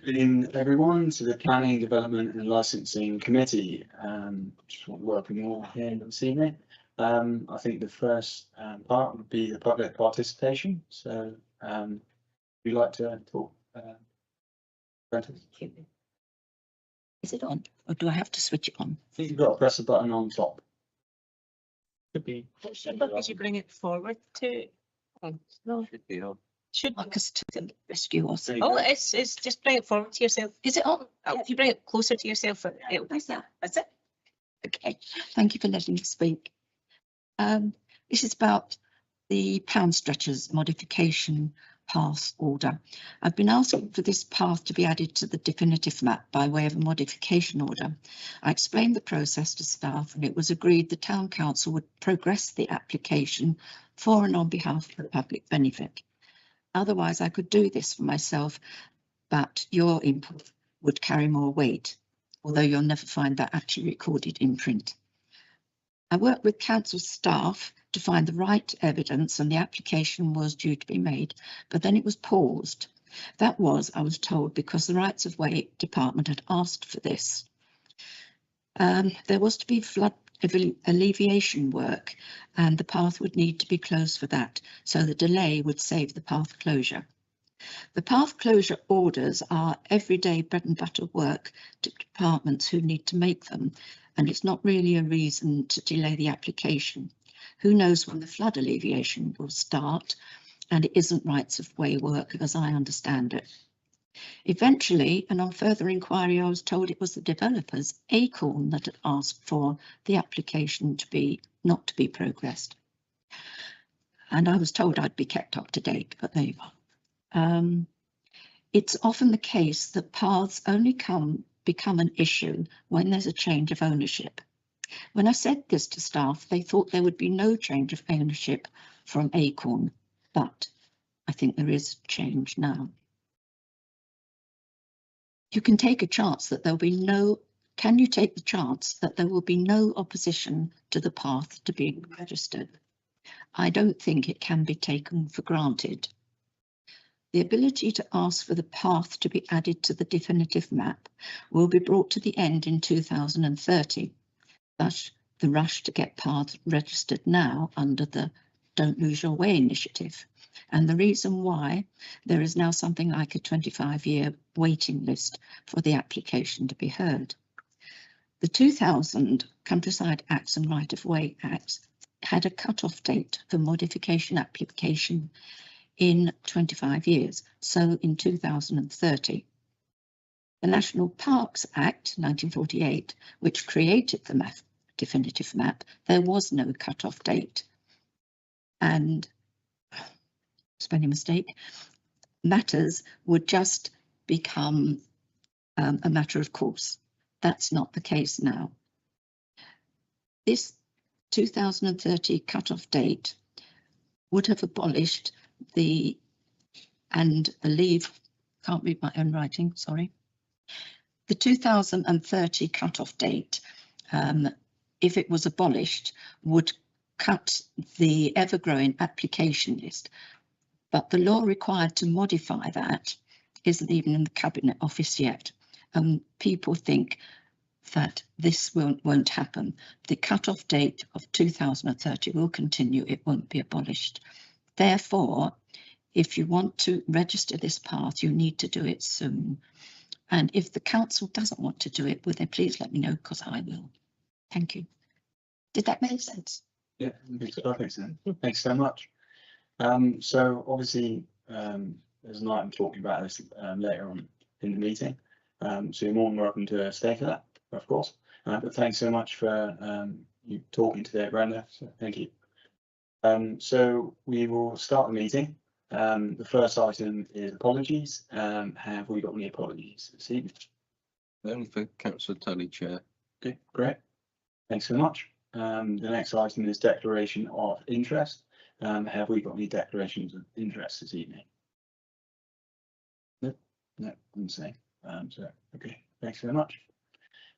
evening, everyone, to the Planning, Development and Licensing Committee. Just want to welcome you all here this evening. I think the first part would be the public participation. So, would you like to talk? Is it on, or do I have to switch it on? I think you've got to press the button on top. Should be. As you bring it forward to. No, Should be on. should. Like us to the rescue or something. Oh, it's just bring it forward to yourself. Is it on? If you bring it closer to yourself, it'll. Where's that? That's it. Okay, thank you for letting me speak. This is about the pound stretchers modification path order. I've been asking for this path to be added to the definitive map by way of a modification order. I explained the process to staff and it was agreed the Town Council would progress the application for and on behalf of the public benefit. Otherwise, I could do this for myself, but your input would carry more weight, although you'll never find that actually recorded in print. I worked with council staff to find the right evidence and the application was due to be made, but then it was paused. That was, I was told, because the Rights of Way department had asked for this. There was to be flood alleviation work and the path would need to be closed for that, so the delay would save the path closure. The path closure orders are everyday bread and butter work to departments who need to make them, and it's not really a reason to delay the application. Who knows when the flood alleviation will start, and it isn't rights of way work as I understand it. Eventually, and on further inquiry, I was told it was the developers, Acorn, that had asked for the application to be not to be progressed. And I was told I'd be kept up to date, but there you are. It's often the case that paths only become an issue when there's a change of ownership. When I said this to staff, they thought there would be no change of ownership from Acorn, but I think there is change now. You can take a chance that there'll be no, can you take the chance that there will be no opposition to the path to being registered? I don't think it can be taken for granted. The ability to ask for the path to be added to the definitive map will be brought to the end in 2030. Thus, the rush to get paths registered now under the Don't Lose Your Way initiative. And the reason why there is now something like a 25-year waiting list for the application to be heard. The 2000 Countryside Acts and Right of Way Acts had a cut-off date for modification application in 25 years, so in 2030. The National Parks Act 1948, which created the definitive map, there was no cut-off date. And, spelling mistake, matters would just become a matter of course. That's not the case now. This 2030 cut-off date would have abolished can't read my own writing, sorry. The 2030 cut-off date, if it was abolished, would cut the ever-growing application list, but the law required to modify that isn't even in the Cabinet Office yet, and people think that this won't happen. The cut-off date of 2030 will continue, it won't be abolished. Therefore, if you want to register this path, you need to do it soon. And if the council doesn't want to do it, will they please let me know, because I will. Thank you. Did that make sense? Yeah, makes perfect sense. Thanks so much. So obviously, there's an item talking about this later on in the meeting. So you're more than welcome to stay for that, of course. But thanks so much for you talking today, Brenda. So thank you. So we will start the meeting. The first item is apologies. Have we got any apologies this evening? Only for Councillor Tully, Chair. Okay, great. Thanks so much. The next item is declaration of interest. Have we got any declarations of interest this evening? No, I'm saying. So okay, thanks very much.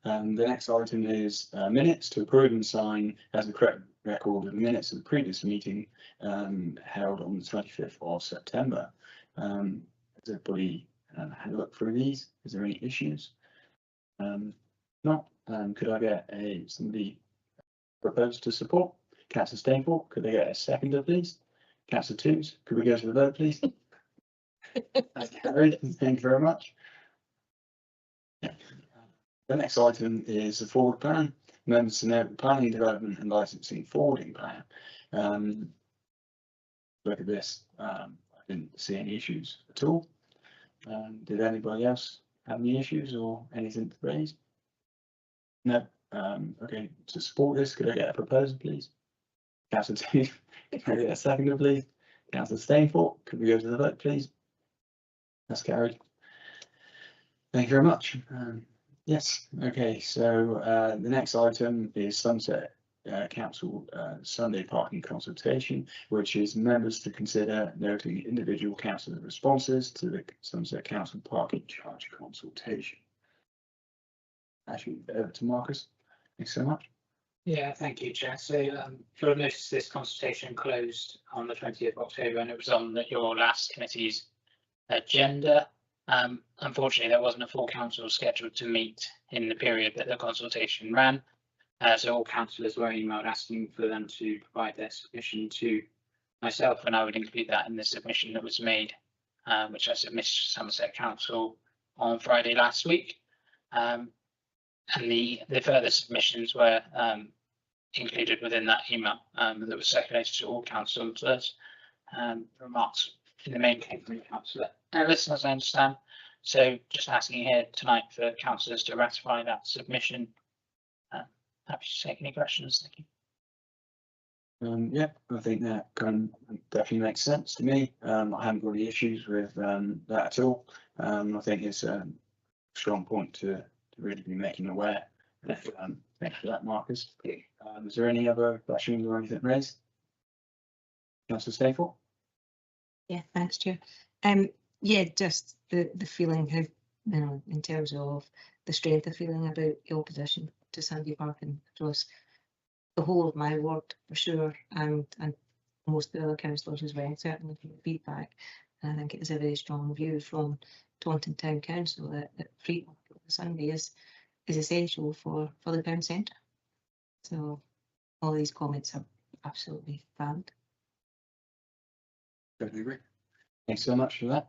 The next item is minutes to approve and sign as the correct record of the minutes of the previous meeting held on the 25th of September. Has everybody had a look through these. Is there any issues? Not. Could I get somebody proposed to support? Councillor Stainford, could I get a seconder, please? Councillor Toombs, could we go to the vote, please? That's carried. Thank you very much. The next item is the forward plan. Members to know the planning, development and licensing forwarding plan. Look at this. I didn't see any issues at all. Did anybody else have any issues or anything to raise? No. Okay, to support this, could I get a proposal, please? Councillor Two, could I get a seconder, please? Councillor Stainford, could we go to the vote, please? That's carried. Thank you very much. Yes, okay, so the next item is Sunset Council Sunday parking consultation, which is members to consider noting individual councillor responses to the Sunset Council parking charge consultation. Actually, over to Marcus. Thanks so much. Yeah, thank you, Chair. So you'll notice this consultation closed on the 20th of October and it was on your last committee's agenda. Unfortunately, there wasn't a full council scheduled to meet in the period that the consultation ran. So all councillors were emailed asking for them to provide their submission to myself, and I would include that in the submission that was made, which I submitted to Somerset Council on Friday last week. And the further submissions were included within that email that was circulated to all councillors. Remarks in the main came from Councillor Ellis, as I understand. So just asking here tonight for councillors to ratify that submission. Happy to take any questions. Thank you. Yeah, I think that definitely makes sense to me. I haven't got any issues with that at all. I think it's a strong point to really be making aware. Thanks for that, Marcus. Is there any other questions or anything raised? Councillor Stainford? Yeah, thanks, Chair. Yeah, just the feeling of, you know, in terms of the strength of feeling about the opposition to Sunday parking across the whole of my ward for sure, and most of the other councillors as well, certainly from the feedback. And I think it is a very strong view from Taunton Town Council that free parking on Sunday is essential for the town centre. So all these comments are absolutely valid. Totally agree. Thanks so much for that.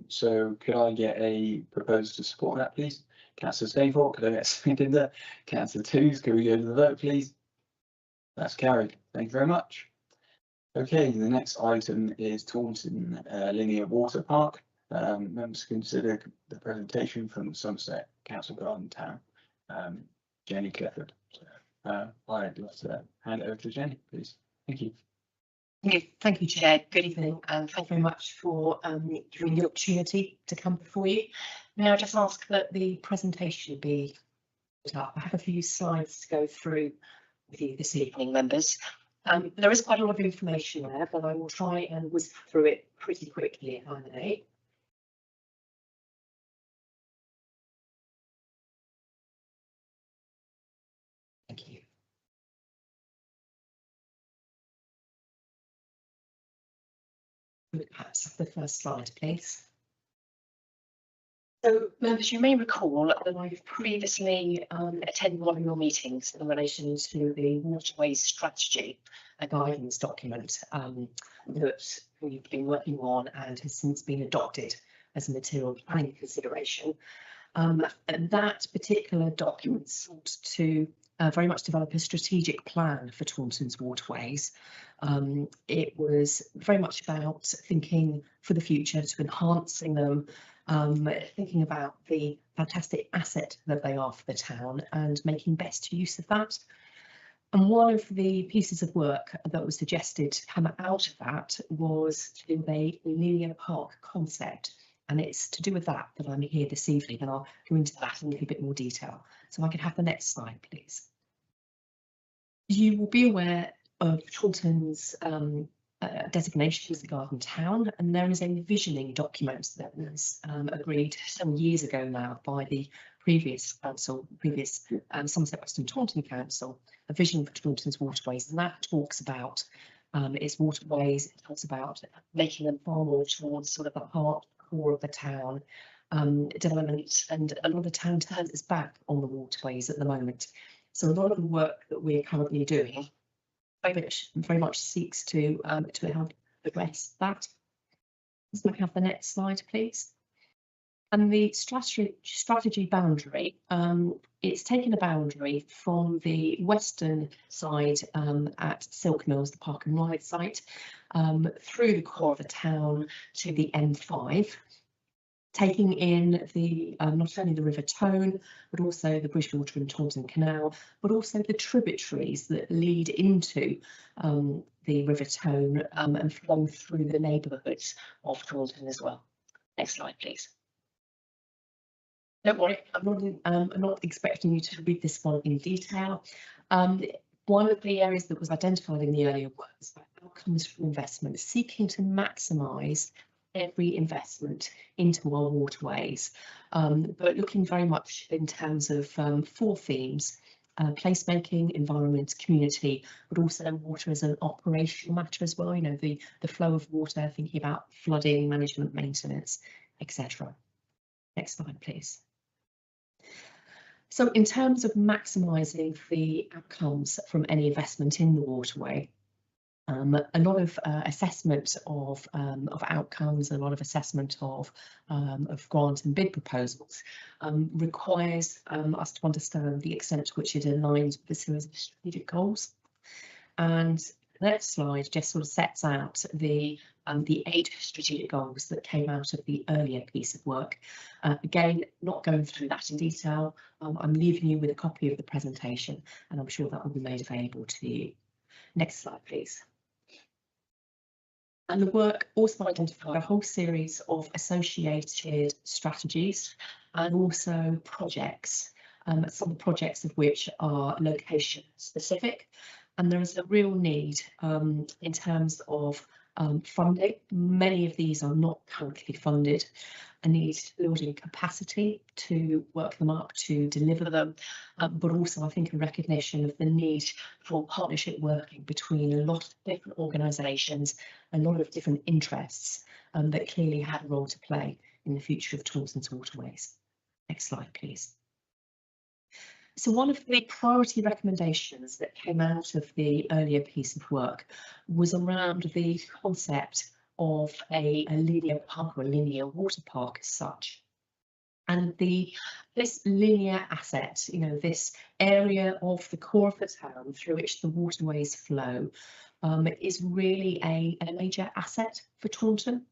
So could I get a proposal to support that, please? Councillor Stainford, could I get a seconder? Councillor Toombs, could we go to the vote, please? That's carried. Thank you very much. Okay, the next item is Taunton Linear Water Park. Members consider the presentation from Somerset Council Garden Town. Jenny Clifford. I'd like to hand it over to Jenny, please. Thank you. Thank you, Chair. Good evening, and thank you very much for giving me the opportunity to come before you. May I just ask that the presentation be put up? I have a few slides to go through with you this evening, members. There is quite a lot of information there, but I will try and whiz through it pretty quickly if I may. Thank you. Perhaps the first slide, please. So, members, you may recall that I've previously attended one of your meetings in relation to the waterways strategy, a guidance document that we've been working on and has since been adopted as a material planning consideration. And that particular document sought to very much develop a strategic plan for Taunton's waterways. It was very much about thinking for the future, to enhancing them, thinking about the fantastic asset that they are for the town and making best use of that. And one of the pieces of work that was suggested to come out of that was to do a linear park concept. And it's to do with that I'm here this evening, and I'll go into that in a little bit more detail. So I could have the next slide, please. You will be aware of Taunton's designation as the garden town, and there is a visioning document that was agreed some years ago now by the previous council, Somerset Western Taunton Council, a vision for Taunton's waterways, and that talks about its waterways. It talks about making them far more towards sort of the heart core of the town development, and a lot of the town turns its back on the waterways at the moment. So a lot of the work that we're currently doing very much seeks to help address that. Let's look at the next slide, please. And the strategy boundary, it's taken a boundary from the western side at Silk Mills, the Park and Ride site, through the core of the town to the M5, taking in the not only the River Taunton, but also the Bridgewater and Taunton Canal, but also the tributaries that lead into the River Taunton and flow through the neighbourhoods of Taunton as well. Next slide, please. Don't worry, I'm not expecting you to read this one in detail. One of the areas that was identified in the earlier work was outcomes from investment, seeking to maximise every investment into our waterways, but looking very much in terms of 4 themes: placemaking, environment, community, but also water as an operational matter as well. You know, the flow of water, thinking about flooding, management, maintenance, etc. Next slide, please. So in terms of maximising the outcomes from any investment in the waterway, a lot of assessment of outcomes, a lot of assessment of grant and bid proposals requires us to understand the extent to which it aligns with the series of strategic goals. And the next slide just sort of sets out the 8 strategic goals that came out of the earlier piece of work. Again, not going through that in detail. I'm leaving you with a copy of the presentation, and I'm sure that will be made available to you. Next slide, please. And the work also identified a whole series of associated strategies and also projects, some projects of which are location specific. And there is a real need in terms of funding. Many of these are not currently funded. A need building capacity to work them up, to deliver them, but also I think a recognition of the need for partnership working between a lot of different organisations, a lot of different interests that clearly had a role to play in the future of Taunton's waterways. Next slide, please. So one of the priority recommendations that came out of the earlier piece of work was around the concept of a linear park, or a linear water park as such. And this linear asset, you know, this area of the core of the town through which the waterways flow, is really a major asset for Taunton.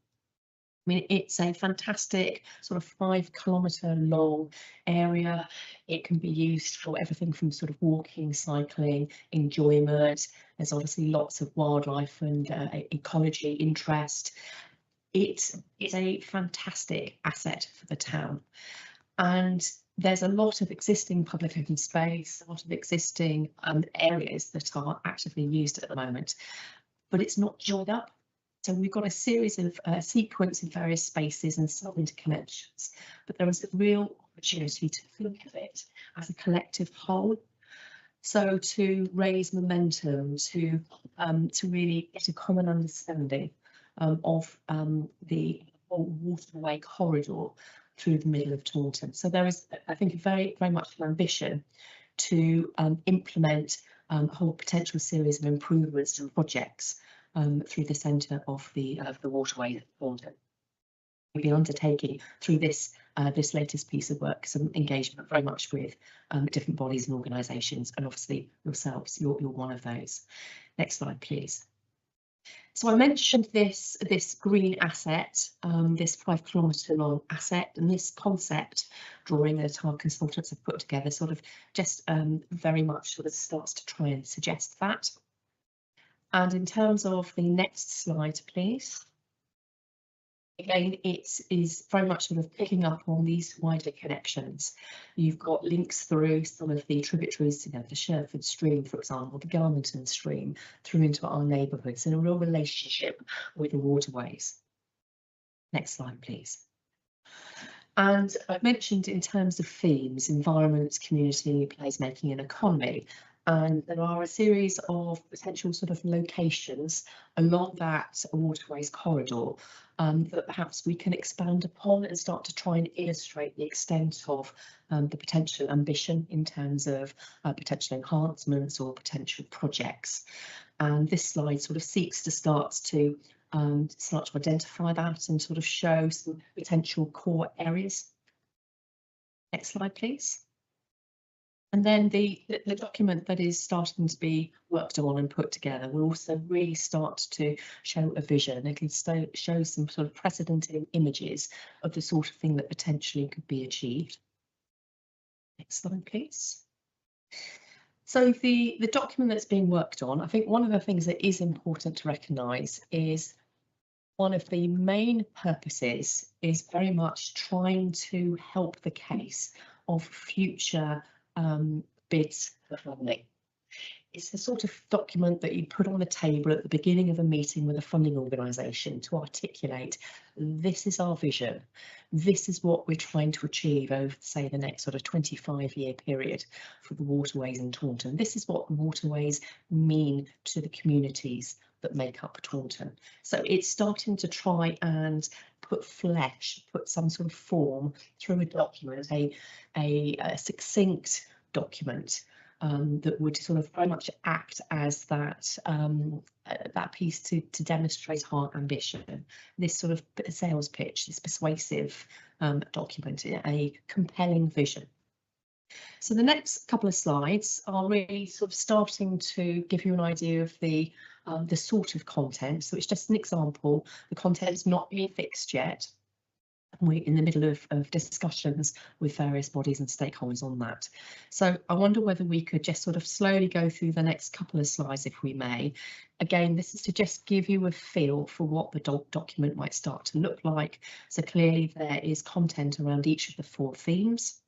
I mean, it's a fantastic sort of 5-kilometre long area. It can be used for everything from sort of walking, cycling, enjoyment. There's obviously lots of wildlife and ecology interest. It is a fantastic asset for the town. And there's a lot of existing public open space, a lot of existing areas that are actively used at the moment, but it's not joined up. So we've got a series of sequence in various spaces and some interconnections, but there is a real opportunity to think of it as a collective whole. So to raise momentum, to really get a common understanding of the whole waterway corridor through the middle of Taunton. So there is, I think, very much an ambition to implement a whole potential series of improvements and projects through the centre of the waterway at Taunton. We've been undertaking through this latest piece of work some engagement very much with different bodies and organisations, and obviously yourselves, you're one of those. Next slide, please. So I mentioned this green asset, this 5-kilometre long asset, and this concept drawing that our consultants have put together sort of just very much sort of starts to try and suggest that. And in terms of the next slide, please. Again, it is very much sort of picking up on these wider connections. You've got links through some of the tributaries, you know, the Sherford Stream, for example, the Garmenton Stream, through into our neighbourhoods, and a real relationship with the waterways. Next slide, please. And I've mentioned in terms of themes, environment, community, placemaking and economy. And there are a series of potential sort of locations along that waterways corridor that perhaps we can expand upon and start to try and illustrate the extent of the potential ambition in terms of potential enhancements or potential projects. And this slide sort of seeks to start to identify that and sort of show some potential core areas. Next slide, please. And then the document that is starting to be worked on and put together will also really start to show a vision. It can show some sort of precedenting images of the sort of thing that potentially could be achieved. Next slide, please. So the document that's being worked on, I think one of the things that is important to recognise is one of the main purposes is very much trying to help the case of future bids for funding. It's the sort of document that you put on the table at the beginning of a meeting with a funding organisation to articulate, this is our vision, this is what we're trying to achieve over, say, the next sort of 25-year period for the waterways in Taunton. This is what the waterways mean to the communities that make up Taunton. So it's starting to try and put some sort of form through a document, a succinct document that would sort of very much act as that that piece to demonstrate our ambition. This sort of sales pitch, this persuasive document, a compelling vision. So the next couple of slides are really sort of starting to give you an idea of the sort of content. So it's just an example. The content's not really fixed yet. We're in the middle of discussions with various bodies and stakeholders on that. So I wonder whether we could just sort of slowly go through the next couple of slides, if we may. Again, this is to just give you a feel for what the document might start to look like. So clearly there is content around each of the 4 themes.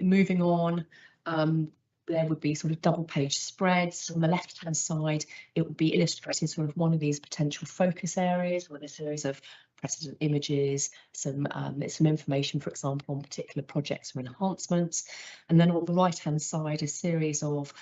Moving on, there would be sort of double page spreads. On the left hand side, it would be illustrating sort of one of these potential focus areas with a series of precedent images, some information, for example, on particular projects or enhancements. And then on the right hand side, a series of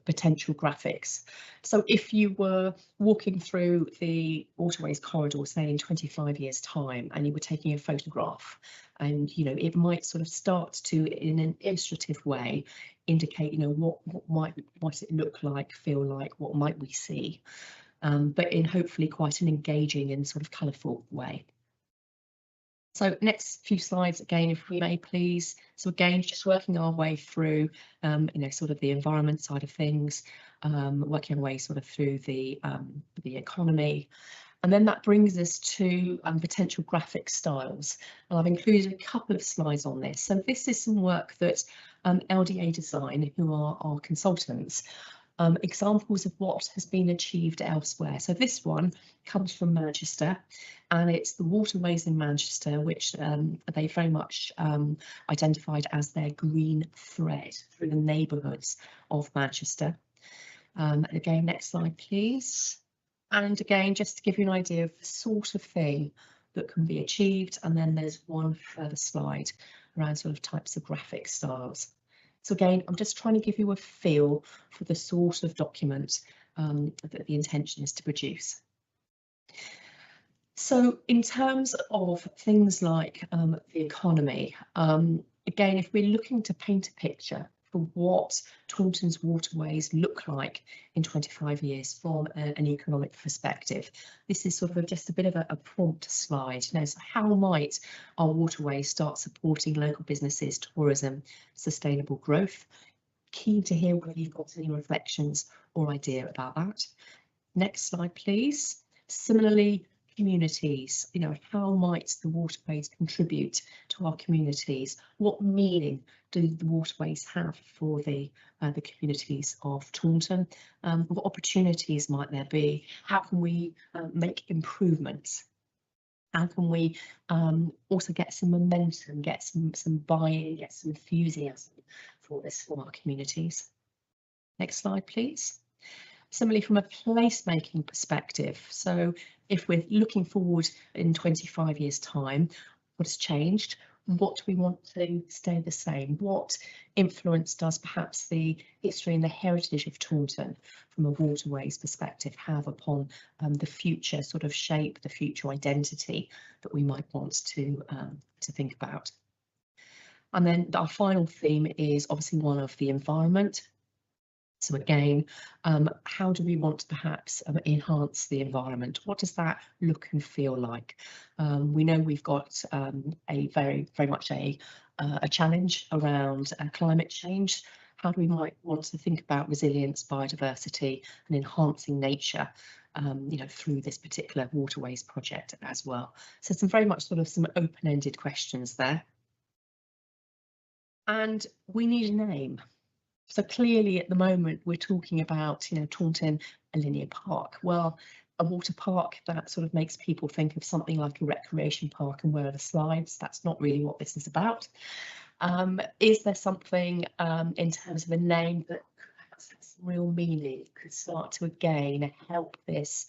potential graphics. So if you were walking through the waterways corridor, say in 25 years time, and you were taking a photograph, and it might sort of start to, in an illustrative way, indicate what might it look like, feel like, what might we see, but in hopefully quite an engaging and sort of colourful way. So next few slides again, if we may, please. So again, just working our way through sort of the environment side of things, working our way sort of through the economy. And then that brings us to potential graphic styles. And I've included a couple of slides on this. So this is some work that LDA Design, who are our consultants, examples of what has been achieved elsewhere. So this one comes from Manchester, and it's the waterways in Manchester, which they very much identified as their green thread through the neighbourhoods of Manchester. Again, next slide, please. And again, just to give you an idea of the sort of thing that can be achieved. And then there's one further slide around sort of types of graphic styles. So again, I'm just trying to give you a feel for the sort of document that the intention is to produce. So in terms of things like the economy, again, if we're looking to paint a picture for what Taunton's waterways look like in 25 years from an economic perspective, this is sort of just a bit of a prompt slide. So how might our waterways start supporting local businesses, tourism, sustainable growth? Keen to hear whether you've got any reflections or idea about that. Next slide, please. Similarly, communities, how might the waterways contribute to our communities? What meaning do the waterways have for the communities of Taunton? What opportunities might there be? How can we make improvements? How can we also get some momentum, get some buy-in, get some enthusiasm for this for our communities? Next slide, please. Similarly, from a placemaking perspective, so if we're looking forward in 25 years' time, what has changed? what do we want to stay the same? What influence does perhaps the history and the heritage of Taunton from a waterways perspective have upon the future sort of shape, the future identity that we might want to think about? And then our final theme is obviously one of the environment. So again, how do we want to perhaps enhance the environment? What does that look and feel like? We know we've got a very much a challenge around climate change. How do we might want to think about resilience, biodiversity, and enhancing nature, you know, through this particular waterways project as well? So some very much sort of some open-ended questions there. And we need a name. So clearly at the moment we're talking about, you know, Taunton, a linear park. Well, a water park, that sort of makes people think of something like a recreation park and where are the slides. That's not really what this is about. Is there something in terms of a name that has real meaning, could start to again help this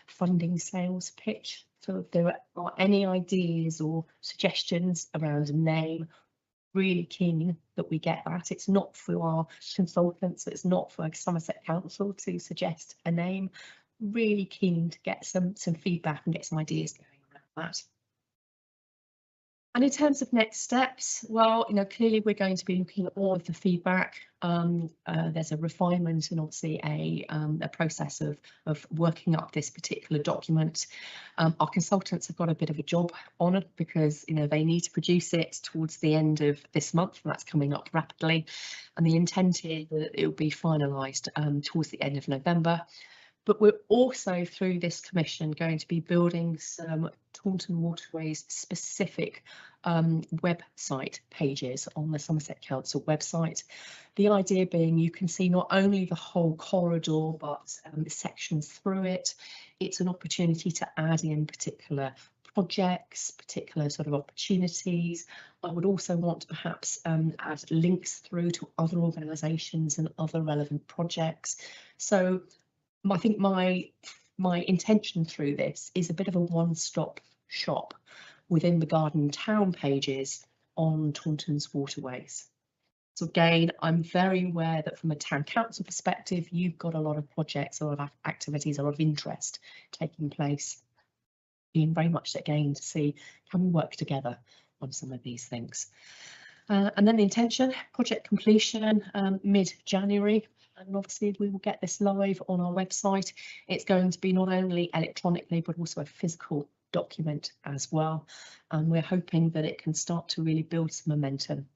funding sales pitch? So if there are any ideas or suggestions around a name, really keen that we get that. It's not for our consultants, it's not for Somerset Council to suggest a name. Really keen to get some feedback and get some ideas going around that. And in terms of next steps, well, you know, clearly we're going to be looking at all of the feedback. There's a refinement and obviously a process of working up this particular document. Our consultants have got a bit of a job on it because, you know, they need to produce it towards the end of this month, and that's coming up rapidly. And the intent is that it will be finalised towards the end of November. But we're also, through this commission, going to be building some Taunton Waterways specific website pages on the Somerset Council website. The idea being you can see not only the whole corridor, but sections through it. It's an opportunity to add in particular projects, particular sort of opportunities. I would also want to perhaps add links through to other organisations and other relevant projects. So I think my intention through this is a bit of a one-stop shop within the Garden Town pages on Taunton's waterways. So again, I'm very aware that from a town council perspective, you've got a lot of projects, a lot of activities, a lot of interest taking place. Being very much again to see, can we work together on some of these things? And then the intention, project completion, mid-January. And obviously we will get this live on our website. It's going to be not only electronically, but also a physical document as well. And we're hoping that it can start to really build some momentum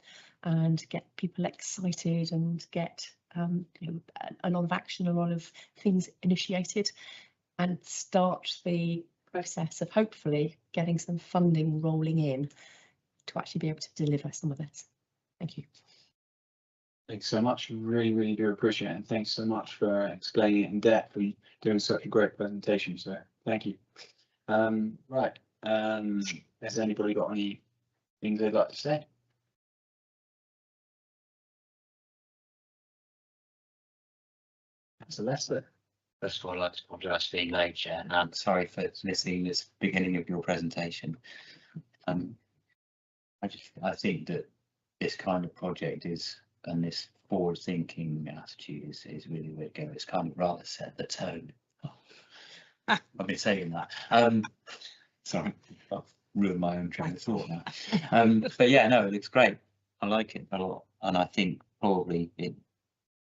and get people excited and get you know, a lot of action, a lot of things initiated, and start the process of hopefully getting some funding rolling in to actually be able to deliver some of this. Thank you. Thanks so much. Really do appreciate it. And thanks so much for explaining it in depth and doing such a great presentation. So thank you. Right. Has anybody got any things they'd like to say? So Lester. First of all, I'd like to apologise for being late, Chair, and sorry for missing this beginning of your presentation. I think that this kind of project is, and this forward-thinking attitude is really where it goes. It's kind of rather set the tone. I've been saying that. Sorry, I've ruined my own train of thought now. But yeah, no, it looks great. I like it a lot, and I think probably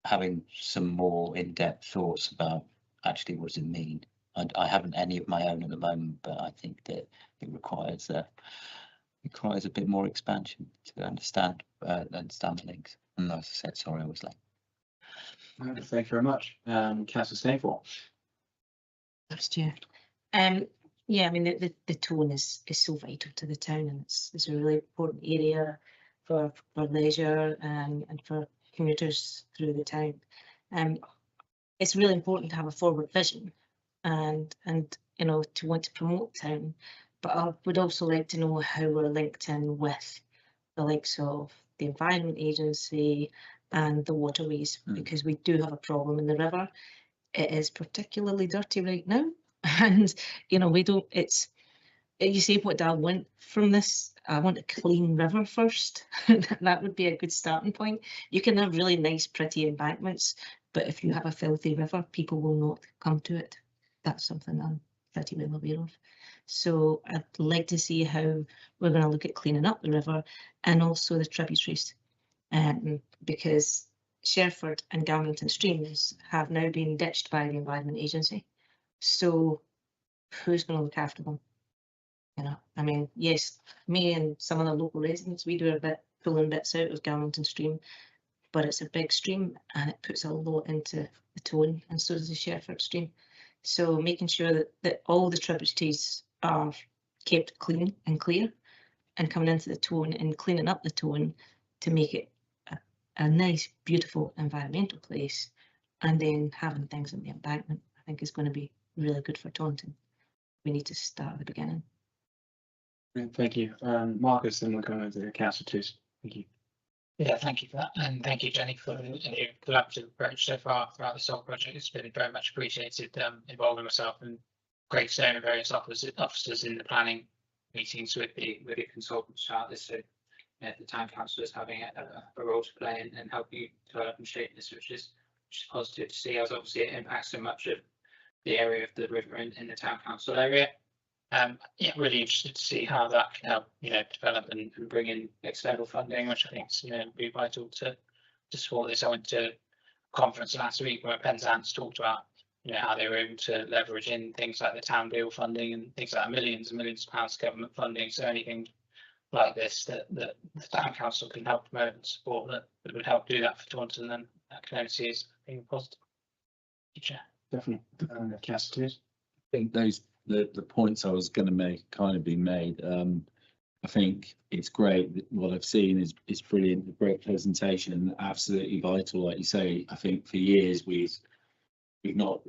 having some more in-depth thoughts about actually what does it mean. I haven't any of my own at the moment, but I think that it requires a bit more expansion to understand the links. And as I said, sorry I was late. Thank you very much. Councillor Snaythorpe. Last year. Yeah, I mean the tone is so vital to the town, and it's a really important area for leisure and for commuters through the town. It's really important to have a forward vision and you know, to want to promote town, but I would also like to know how we're linked in with the likes of the Environment Agency and the waterways, because we do have a problem in the river. It is particularly dirty right now, and you know, we don't, it's You see what I want from this? I want a clean river first. That would be a good starting point. You can have really nice, pretty embankments, but if you have a filthy river, people will not come to it. That's something I'm pretty well aware of. So I'd like to see how we're going to look at cleaning up the river and also the tributaries, because Sherford and Garmington streams have now been ditched by the Environment Agency. So who's going to look after them? You know, I mean, yes, me and some of the local residents, we do a bit pulling bits out of Garmington stream, but it's a big stream and it puts a lot into the Taunton, and so does the Sherford stream. So making sure that all the tributaries are kept clean and clear, and coming into the Taunton and cleaning up the Taunton to make it a nice, beautiful environmental place, and then having things in the embankment, I think is going to be really good for Taunton. We need to start at the beginning. Thank you. Marcus, then we'll come over to Councillor Twos. Thank you. Yeah, thank you for that, and thank you, Jenny, for your collaborative approach so far throughout this whole project. It's been very much appreciated, involving myself and Greg Stone and various officers in the planning meetings with the consultants throughout this. So the town council is having a role to play and help you develop and shape this, which is positive to see, as obviously it impacts so much of the area of the river in the town council area. Yeah, really interested to see how that can help, develop and bring in external funding, which I think is, be vital to support this. I went to a conference last week where Penzance talked about, how they were able to leverage in things like the town deal funding and things like millions and millions of pounds government funding. So anything like this that the town council can help promote and support that would help do that for Taunton, then I can only see as being positive. Chair. Definitely. Councillor Twos. I think the points I was going to make kind of been made. I think it's great. What I've seen is brilliant. A great presentation, absolutely vital. Like you say, I think for years we've not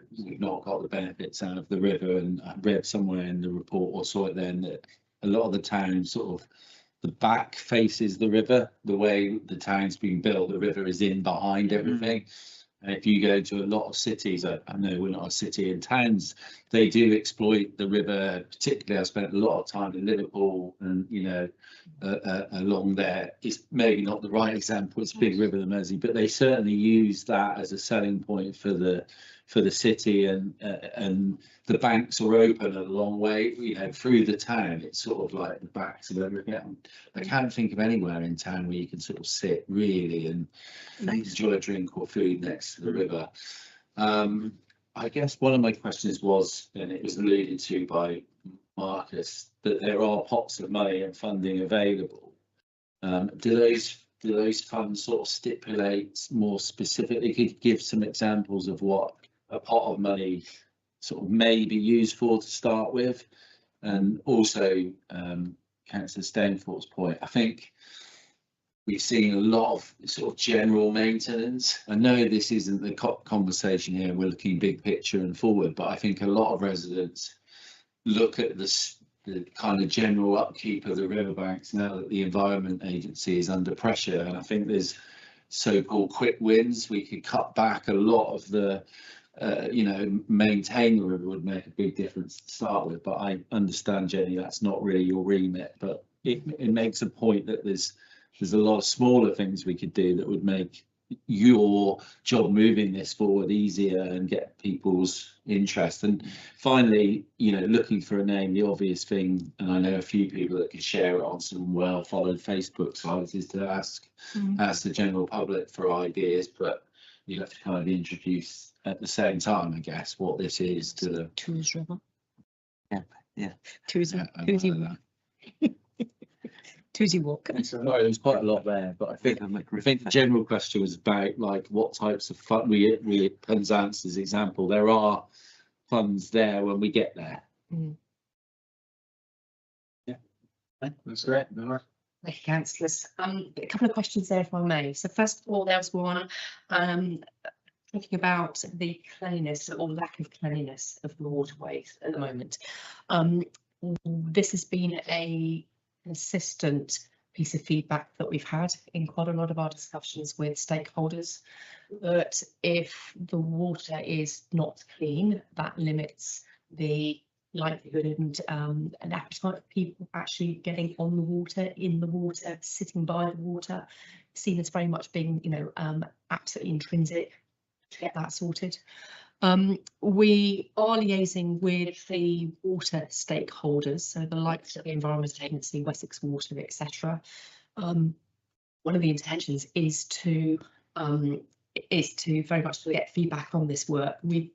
got the benefits out of the river, and I read somewhere in the report or saw it then that a lot of the town sort of the back faces the river. The way the town's been built, the river is in behind everything. And if you go to a lot of cities, I know we're not a city, in towns, they do exploit the river. Particularly, I spent a lot of time in Liverpool, and along there. It's maybe not the right example. It's Big River, the Mersey, but they certainly use that as a selling point for the city, and the banks are open a long way, through the town. It's sort of like the backs of everything. I can't think of anywhere in town where you can sort of sit really and enjoy a drink or food next to the river. I guess one of my questions was, and it was alluded to by Marcus, that there are pots of money and funding available. Do those funds sort of stipulate more specifically? Could you give some examples of what a pot of money sort of may be used for to start with? And also, Councillor Stainforth's point, I think we've seen a lot of sort of general maintenance. I know this isn't the conversation here, we're looking big picture and forward, but I think a lot of residents look at the kind of general upkeep of the riverbanks now that the Environment Agency is under pressure. And I think there's so-called quick wins. We could cut back a lot of the maintain the river would make a big difference to start with. But I understand, Jenny, that's not really your remit, but it makes a point that there's a lot of smaller things we could do that would make your job moving this forward easier and get people's interest. And finally, looking for a name, the obvious thing, and I know a few people that could share it on some well followed Facebook sites, is to ask the general public for ideas, but you have to kind of introduce at the same time, I guess, what this is to the Tools River. Yeah. Toosie Walk. Sorry, there's quite a lot there, but I think the general question was about like what types of fund we Penzance as example. There are funds there when we get there. Yeah, that's great. Thank you, councillors. A couple of questions there, if I may. So first of all, there was one talking about the cleanliness or lack of cleanliness of the waterways at the moment. This has been a consistent piece of feedback that we've had in quite a lot of our discussions with stakeholders, that if the water is not clean, that limits the likelihood and appetite for people actually getting on the water, in the water, sitting by the water, seen as very much being, you know, absolutely intrinsic to get that sorted. We are liaising with the water stakeholders, so the likes of the Environment Agency, Wessex Water, etc. One of the intentions is to very much to get feedback on this work. We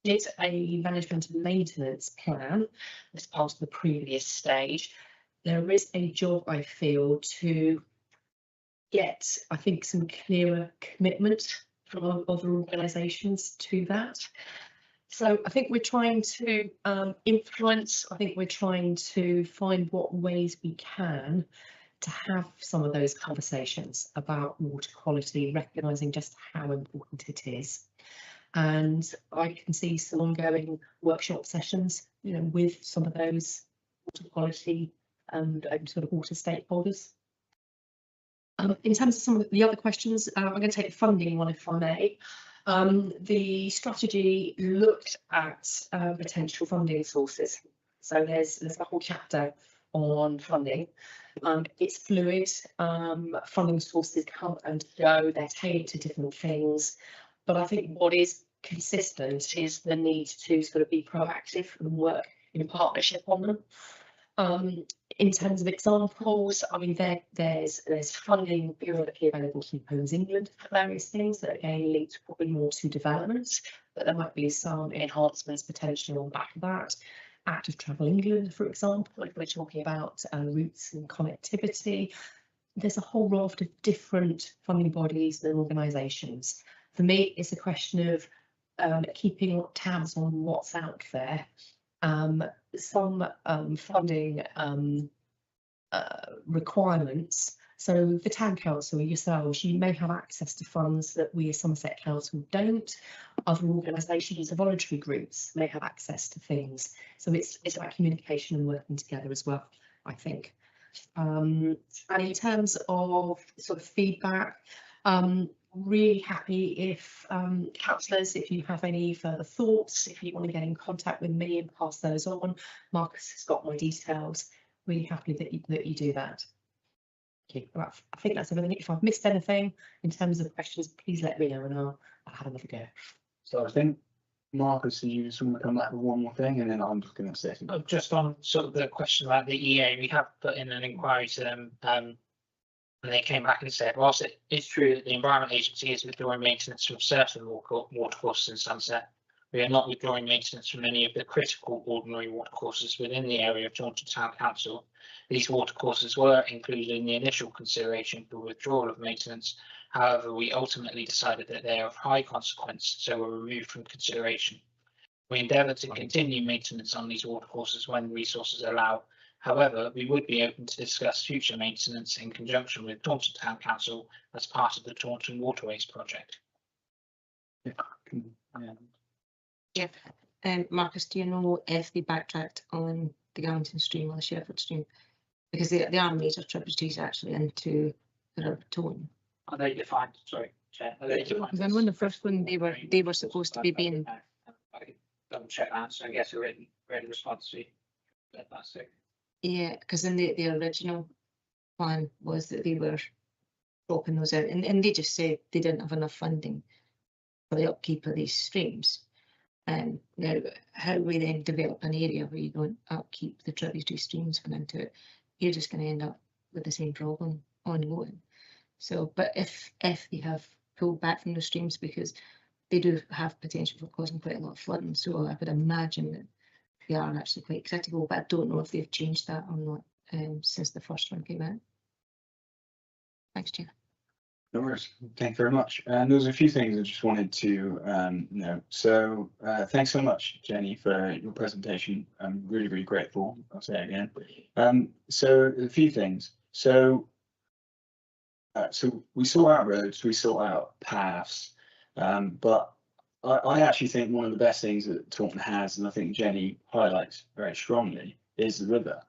did a management and maintenance plan as part of the previous stage. There is a job, I feel, to get, I think, some clearer commitment from other organisations to that. So I think we're trying to influence, I think we're trying to find what ways we can to have some of those conversations about water quality, recognising just how important it is. And I can see some ongoing workshop sessions, you know, with some of those water quality and sort of water stakeholders. In terms of some of the other questions, I'm going to take the funding one if I may. The strategy looked at potential funding sources. So there's a whole chapter on funding. It's fluid. Funding sources come and go. They're tailored to different things. But I think what is consistent is the need to sort of be proactive and work in partnership on them. In terms of examples, I mean, there's funding periodically available from Homes England for various things that again linked probably more to development, but there might be some enhancements potentially on the back of that. Active Travel England, for example, if we're talking about routes and connectivity, there's a whole raft of different funding bodies and organisations. For me, it's a question of keeping tabs on what's out there. Some funding requirements. So the town council, yourselves, you may have access to funds that we as Somerset Council don't. Other organisations, voluntary groups may have access to things. So it's about communication and working together as well, I think. And in terms of sort of feedback, really happy if councillors, if you have any further thoughts, if you want to get in contact with me and pass those on, Marcus has got my details. Really happy that you do that. Okay, well, I think that's everything. If I've missed anything in terms of questions, please let me know and I'll have another go. So I think, Marcus, you just want to come back with one more thing, and then I'm just going to say something. Just on sort of the question about the EA, we have put in an inquiry to them, and they came back and said, whilst it is true that the Environment Agency is withdrawing maintenance from certain watercourses in Somerset, we are not withdrawing maintenance from any of the critical ordinary watercourses within the area of Taunton Town Council. These watercourses were included in the initial consideration for withdrawal of maintenance. However, we ultimately decided that they are of high consequence, so were removed from consideration. We endeavour to continue maintenance on these watercourses when resources allow. However, we would be open to discuss future maintenance in conjunction with Taunton Town Council as part of the Taunton Waterways project. Yeah. Marcus, do you know if they backtracked on the Garrington stream or the Sherford stream? Because they are major tributaries actually into the River Taunton. Are they defined? Sorry, Chair. Are they defined? Then when the first one they were supposed to be being. I can double check that. So I guess a written response to that's it. Yeah, because in the original plan was that they were dropping those out, and they just said they didn't have enough funding for the upkeep of these streams. Now, how we then develop an area where you don't upkeep the tributary streams coming into it, you're just going to end up with the same problem ongoing. So, but if they have pulled back from the streams, because they do have potential for causing quite a lot of flooding, so I would imagine that they are actually quite critical, but I don't know if they've changed that or not since the first one came out. Thanks, Chair. No worries. Thank you very much. And there's a few things I just wanted to know. So thanks so much, Jenny, for your presentation. I'm really, really grateful. I'll say it again. So a few things. So we sort out roads, we sort out paths, but I actually think one of the best things that Taunton has, and I think Jenny highlights very strongly, is the river.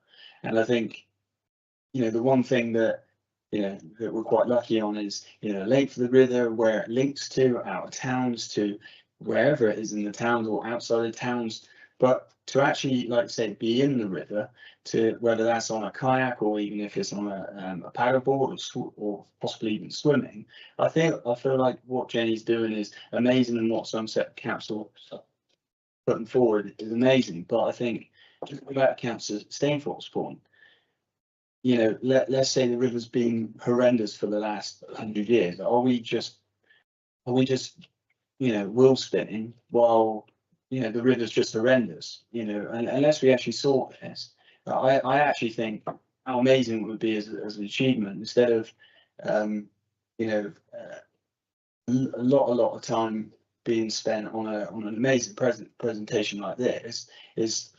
And I think, you know, the one thing that that we're quite lucky on is, link for the river, where it links to out of towns to wherever it is in the towns or outside of towns. but to actually, like I say, be in the river, to whether that's on a kayak or even if it's on a paddleboard or possibly even swimming, I feel like what Jenny's doing is amazing, and what Somerset Council putting forward is amazing. But I think just about Councillor Stainforth's point, you know, let's say the river's been horrendous for the last 100 years. Are we just, you know, wheel spinning while, you know, the river's just horrendous, you know, and unless we actually sort this, I actually think how amazing it would be as an achievement, instead of, you know, a lot of time being spent on an amazing presentation like this, is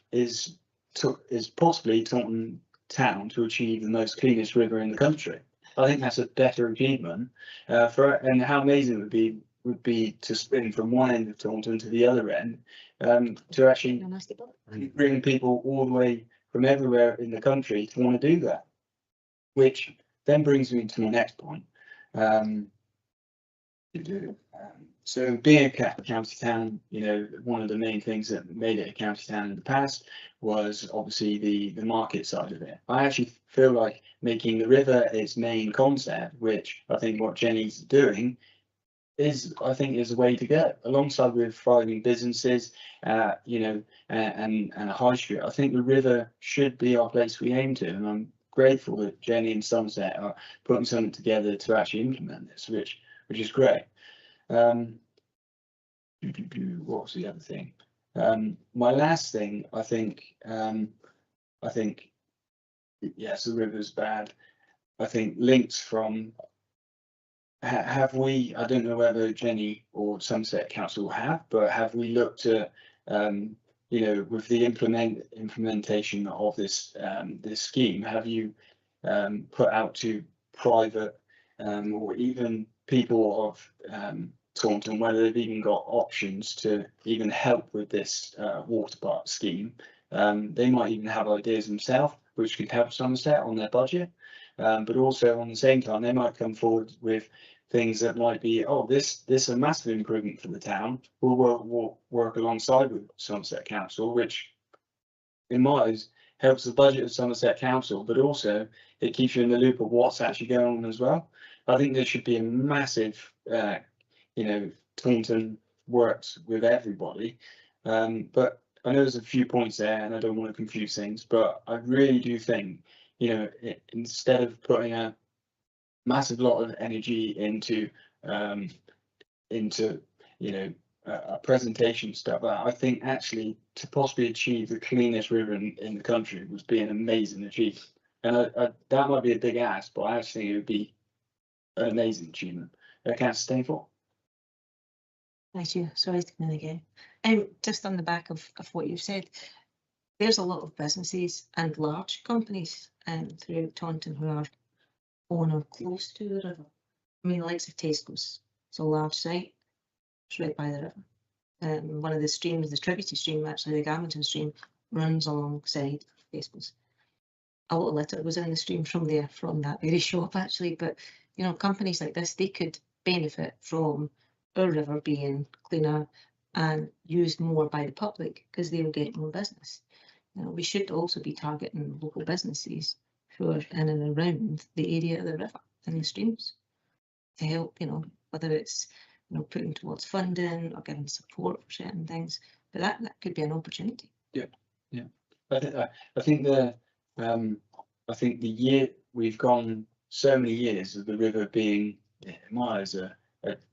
possibly Taunton town to achieve the most cleanest river in the country. I think that's a better achievement, and how amazing it would be to spin from one end of Taunton to the other end, to actually bring people all the way from everywhere in the country to want to do that. Which then brings me to my next point. So being a county town, you know, one of the main things that made it a county town in the past was obviously the market side of it. I actually feel like making the river its main concept, which I think what Jenny's doing is a way to go, alongside with thriving businesses, you know, and a high street. I think the river should be our place we aim to, and I'm grateful that Jenny and Somerset are putting something together to actually implement this, which is great. What was the other thing? My last thing, I think, yes, the river's bad. I think links from, have we, I don't know whether Jenny or Somerset Council have, but have we looked at, you know, with the implementation of this this scheme, have you put out to private or even people of Taunton, whether they've even got options to even help with this water park scheme? They might even have ideas themselves which could help Somerset on their budget, but also on the same time they might come forward with things that might be, oh, this is a massive improvement for the town. We'll work alongside with Somerset Council, which in my eyes helps the budget of Somerset Council, but also it keeps you in the loop of what's actually going on as well. I think there should be a massive, you know, Taunton works with everybody, but I know there's a few points there, and I don't want to confuse things, but I really do think, you know, instead of putting a massive lot of energy into you know, a presentation stuff, I think actually to possibly achieve the cleanest river in the country would be an amazing achievement. And that might be a big ask, but I actually think it would be an amazing achievement. Councillor Stainforth. Thank you. Sorry to come in again. Just on the back of what you've said, there's a lot of businesses and large companies throughout Taunton who are on or close to the river. I mean, the likes of Tesco's, it's a large site, it's right by the river. One of the streams, the tributary stream, actually the Garmenton stream, runs alongside Tesco's. A lot of litter was in the stream from that very shop actually, but you know, companies like this, they could benefit from our river being cleaner and used more by the public because they will get more business. You know, we should also be targeting local businesses who are in and around the area of the river and the streams to help, you know, whether it's, you know, putting towards funding or giving support for certain things, but that could be an opportunity. Yeah. I think the year we've gone so many years of the river being, in my eyes, a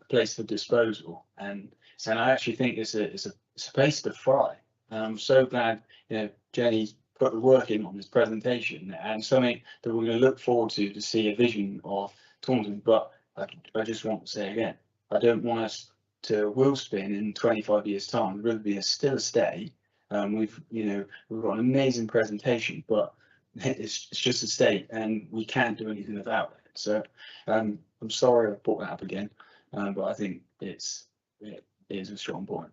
place for disposal, and I actually think it's a place to thrive. And I'm so glad, you know, Jenny's put the work in on this presentation, and something that we're going to look forward to see a vision of Taunton. But I just want to say again, I don't want us to wheel spin in 25 years time. The river be still a stay. We've got an amazing presentation, but it's just a state, and we can't do anything about it. So I'm sorry I brought that up again, but I think it is a strong point.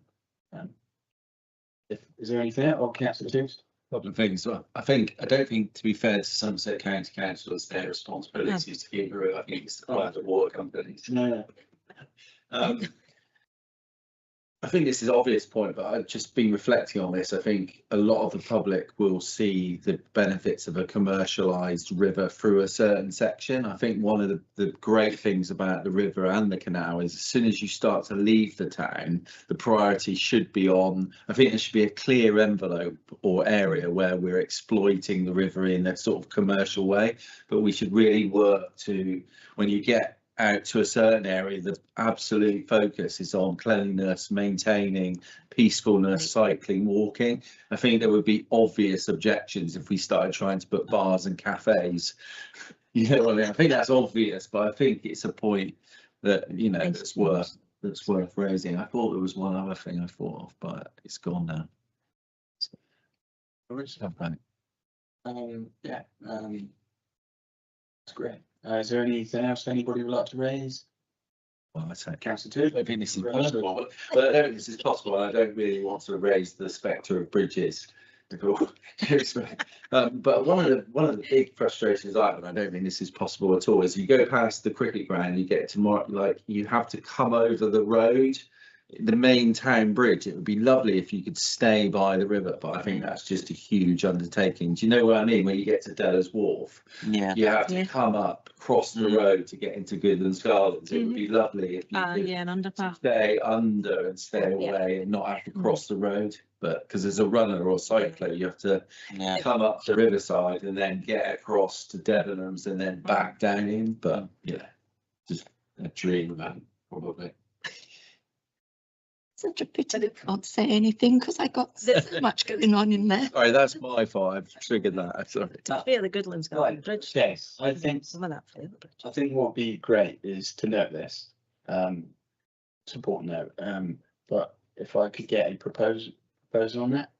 Is there anything else? Or Councillor Toombs? Couple of things. Well, I don't think, to be fair to Somerset County Council, it's their responsibility to keep the river. I think it's the water companies. No. I think this is an obvious point, but I've just been reflecting on this. I think a lot of the public will see the benefits of a commercialised river through a certain section. I think one of the great things about the river and the canal is as soon as you start to leave the town, the priority should be on, I think there should be a clear envelope or area where we're exploiting the river in a sort of commercial way, but we should really work to, when you get out to a certain area, the absolute focus is on cleanliness, maintaining peacefulness, cycling, walking. I think there would be obvious objections if we started trying to put bars and cafes. You know what I mean? I think that's obvious, but I think it's a point that, you know, that's worth raising. I thought there was one other thing I thought of, but it's gone now. Yeah, that's great. Is there anything else anybody would like to raise? Well, I say, Councillor I think this is possible, but I don't think this is possible. And I don't really want to raise the spectre of bridges. But one of the big frustrations I have, and I don't think this is possible at all, is you go past the cricket ground, you get to more, like, you have to come over the road, the main town bridge. It would be lovely if you could stay by the river, but I think that's just a huge undertaking. Do you know what I mean? When you get to Della's Wharf, Yeah. you have to come up, cross the road to get into Goodlands Gardens. It would be lovely if you could Yeah, an underpass. stay under and stay away and not have to cross the road. But because as a runner or cycler, you have to come up the riverside and then get across to Debenhams and then back down in. But yeah, just a dream, man, probably. Such a pity that I can't say anything because I got so much going on in there. Sorry, that's my fault. I've triggered that. Sorry. Fear the Goodlands Garden Bridge. Yes, I think Some of that fear the bridge. I think what would be great is to note this, support note. But if I could get a proposal on that,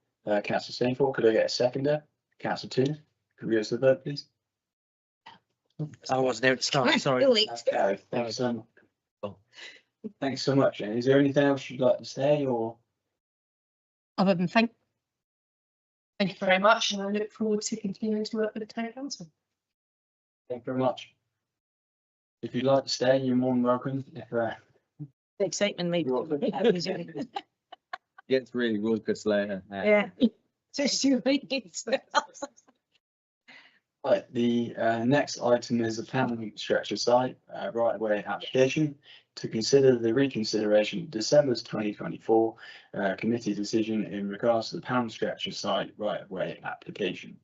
Councillor Stainforth, could I get a seconder? Councillor Toon, could we go to the vote, please? I wasn't there at the start, sorry. Okay, thanks so much. Thanks so much. And is there anything else you'd like to say, or? Other than thank you very much, and I look forward to continuing to work with the town council. Thank you very much. If you'd like to stay, you're more than welcome. If, Big statement, maybe. Gets really raucous later. Yeah. Just you. Right, the next item is a panel stretcher site right of way application to consider the reconsideration of December's 2024 committee decision in regards to the pound stretcher site right of way application.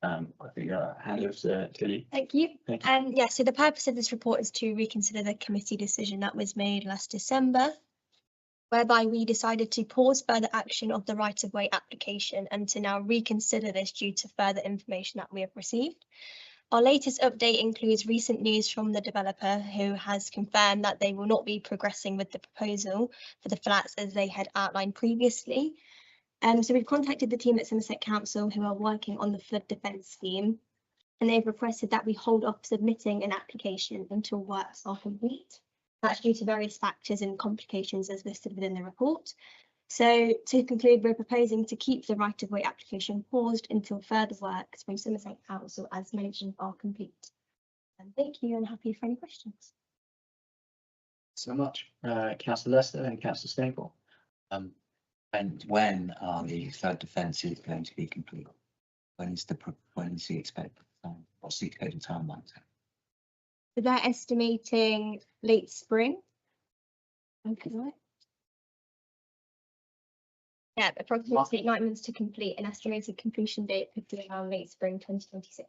I think I'll hand over to Tilly. Thank you. Thank you. Yeah, so the purpose of this report is to reconsider the committee decision that was made last December, whereby we decided to pause further action of the right of way application and to now reconsider this due to further information that we have received. Our latest update includes recent news from the developer who has confirmed that they will not be progressing with the proposal for the flats as they had outlined previously. So we've contacted the team at Somerset Council who are working on the flood defence scheme, and they've requested that we hold off submitting an application until works are complete. That's due to various factors and complications as listed within the report. So to conclude, we're proposing to keep the right of way application paused until further works from Somerset Council as mentioned are complete. And thank you, and happy for any questions. So much, Councillor Lester and Councillor Staple. And when are the flood defences going to be complete? When is the expected time? What's the total timeline? So they're estimating late spring. Okay. Yeah, approximately 9 months to complete. An estimated completion date could be around late spring 2026.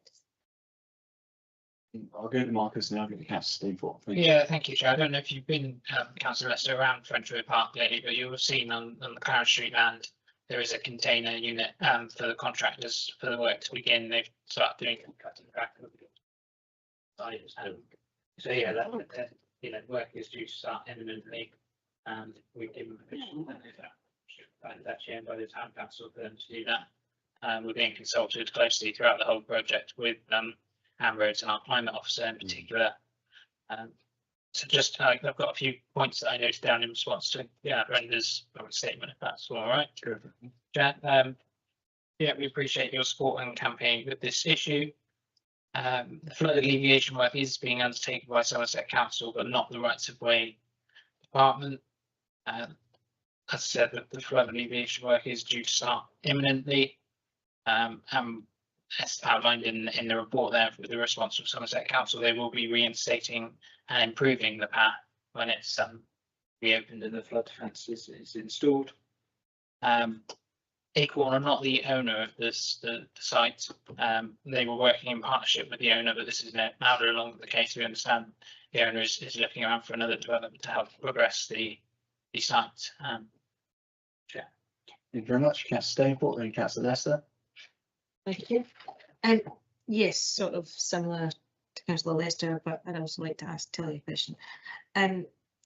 I'll go to Marcus now. I'll go to Councillor Staple. Yeah, thank you, Chair. I don't know if you've been, Councillor Lester, around Frenchwood Park lately, but you'll have seen on the Clarence Street land, there is a container unit for the contractors for the work to begin. They've started doing cutting back. So yeah, that you know, work is due to start imminently, and we've given permission actually by the town council for them to do that. We're being consulted closely throughout the whole project with Amroads and our climate officer in particular. So just I've got a few points that I noted down in response to Brenda's statement, if that's all right. Yeah, we appreciate your support and campaign with this issue. The flood alleviation work is being undertaken by Somerset Council, but not the rights of way department. I said, that the flood alleviation work is due to start imminently. As outlined in the report there with the response from Somerset Council, they will be reinstating and improving the path when it's reopened and the flood defence is installed. Acorn are not the owner of the site. They were working in partnership with the owner, but this is now no longer the case. We understand the owner is looking around for another development to help progress the site. Thank you very much, Councillor Stainport and Councillor Lester. Thank you. Yes, sort of similar to Councillor Lester, but I'd also like to ask Tilly a question.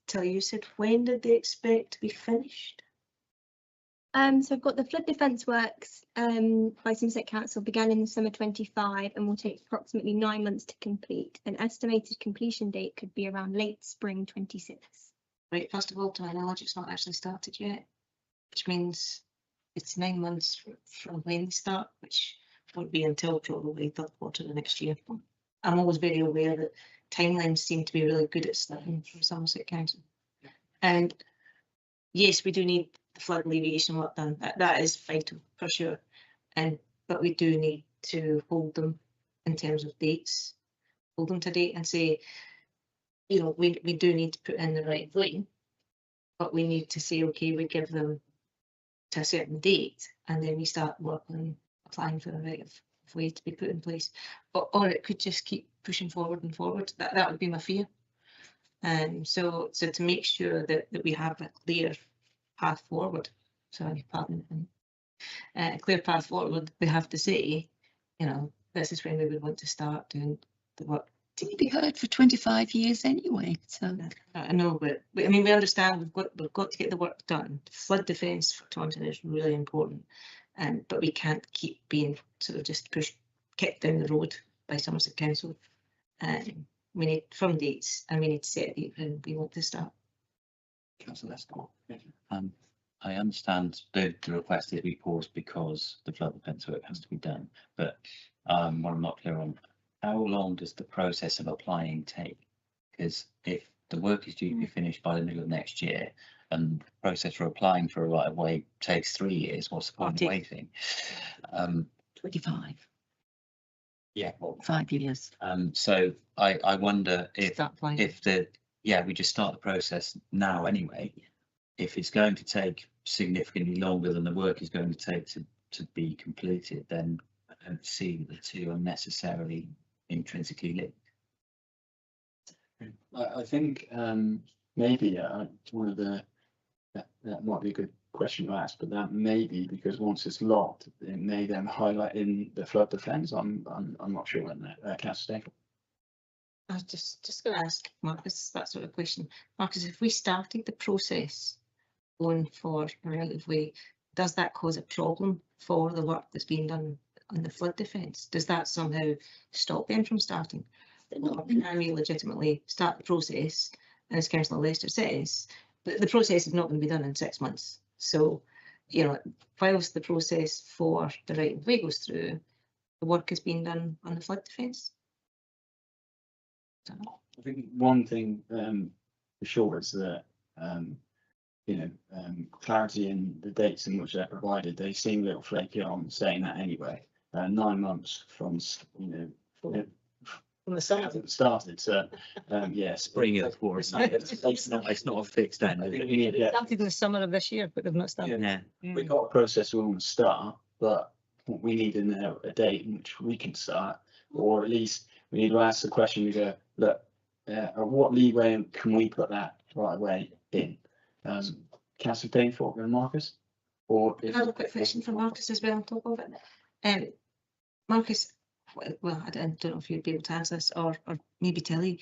Tilly, you said when did they expect to be finished? So I've got the flood defence works by Somerset Council began in the summer 25 and will take approximately 9 months to complete. An estimated completion date could be around late spring 26. Right, first of all, to my knowledge, it's not actually started yet, which means it's 9 months from when they start, which won't be until probably third quarter of the next year. I'm always very aware that timelines seem to be really good at starting from Somerset Council. And yes, we do need the flood alleviation work done. That is vital for sure. But we do need to hold them in terms of dates, hold them to date and say, you know, we do need to put in the right way, but we need to say, okay, we give them to a certain date and then we start working, applying for the right of way to be put in place. Or it could just keep pushing forward and forward. That would be my fear. So to make sure that we have a clear path forward, a clear path forward, we have to say, you know, this is when we would want to start doing the work. Didn't be heard for 25 years anyway. So I know, but I mean, we understand we've got to get the work done. Flood defence for Taunton is really important, but we can't keep being sort of just kicked down the road by Somerset Council. We need firm dates and we need to set a date when we want to start. Councillor Lester. I understand the request is we pause because the flood defence work has to be done, but what I'm not clear on, how long does the process of applying take? Because if the work is due to be finished by the middle of next year and the process for applying for a right of way takes 3 years, what's the point of waiting? 25. Yeah, well, 5 years. so I wonder if Start applying. we just start the process now anyway. If it's going to take significantly longer than the work is going to take to be completed, then I don't see the two are necessarily intrinsically linked. I think maybe one of that might be a good question to ask, but that may be because once it's locked, it may then highlight in the flood defence. I'm not sure on that. Councillor Stainport. I was just going to ask Marcus that sort of question. Marcus, if we started the process going for a right of way, does that cause a problem for the work that's being done on the flood defence? Does that somehow stop them from starting? Or can we legitimately start the process, and as Councillor Lester says, the process is not going to be done in 6 months. So, you know, whilst the process for the right of way goes through, the work is being done on the flood defence. I think one thing for sure is that clarity in the dates in which they're provided. They seem a little flaky on saying that anyway. 9 months from From the start. Started. So yes, Spring of course. It's not a fixed end. I think we need to get. Started in the summer of this year, but they've not started. Yeah. We've got a process we want to start, but we need in there a date in which we can start, or at least we need to ask the question. We go, look, what leeway can we put that right away in? Councillor Stainport and Marcus, or I have a quick question for Marcus as well on top of it. Marcus, well, I don't know if you'd be able to answer this, or maybe Tilly.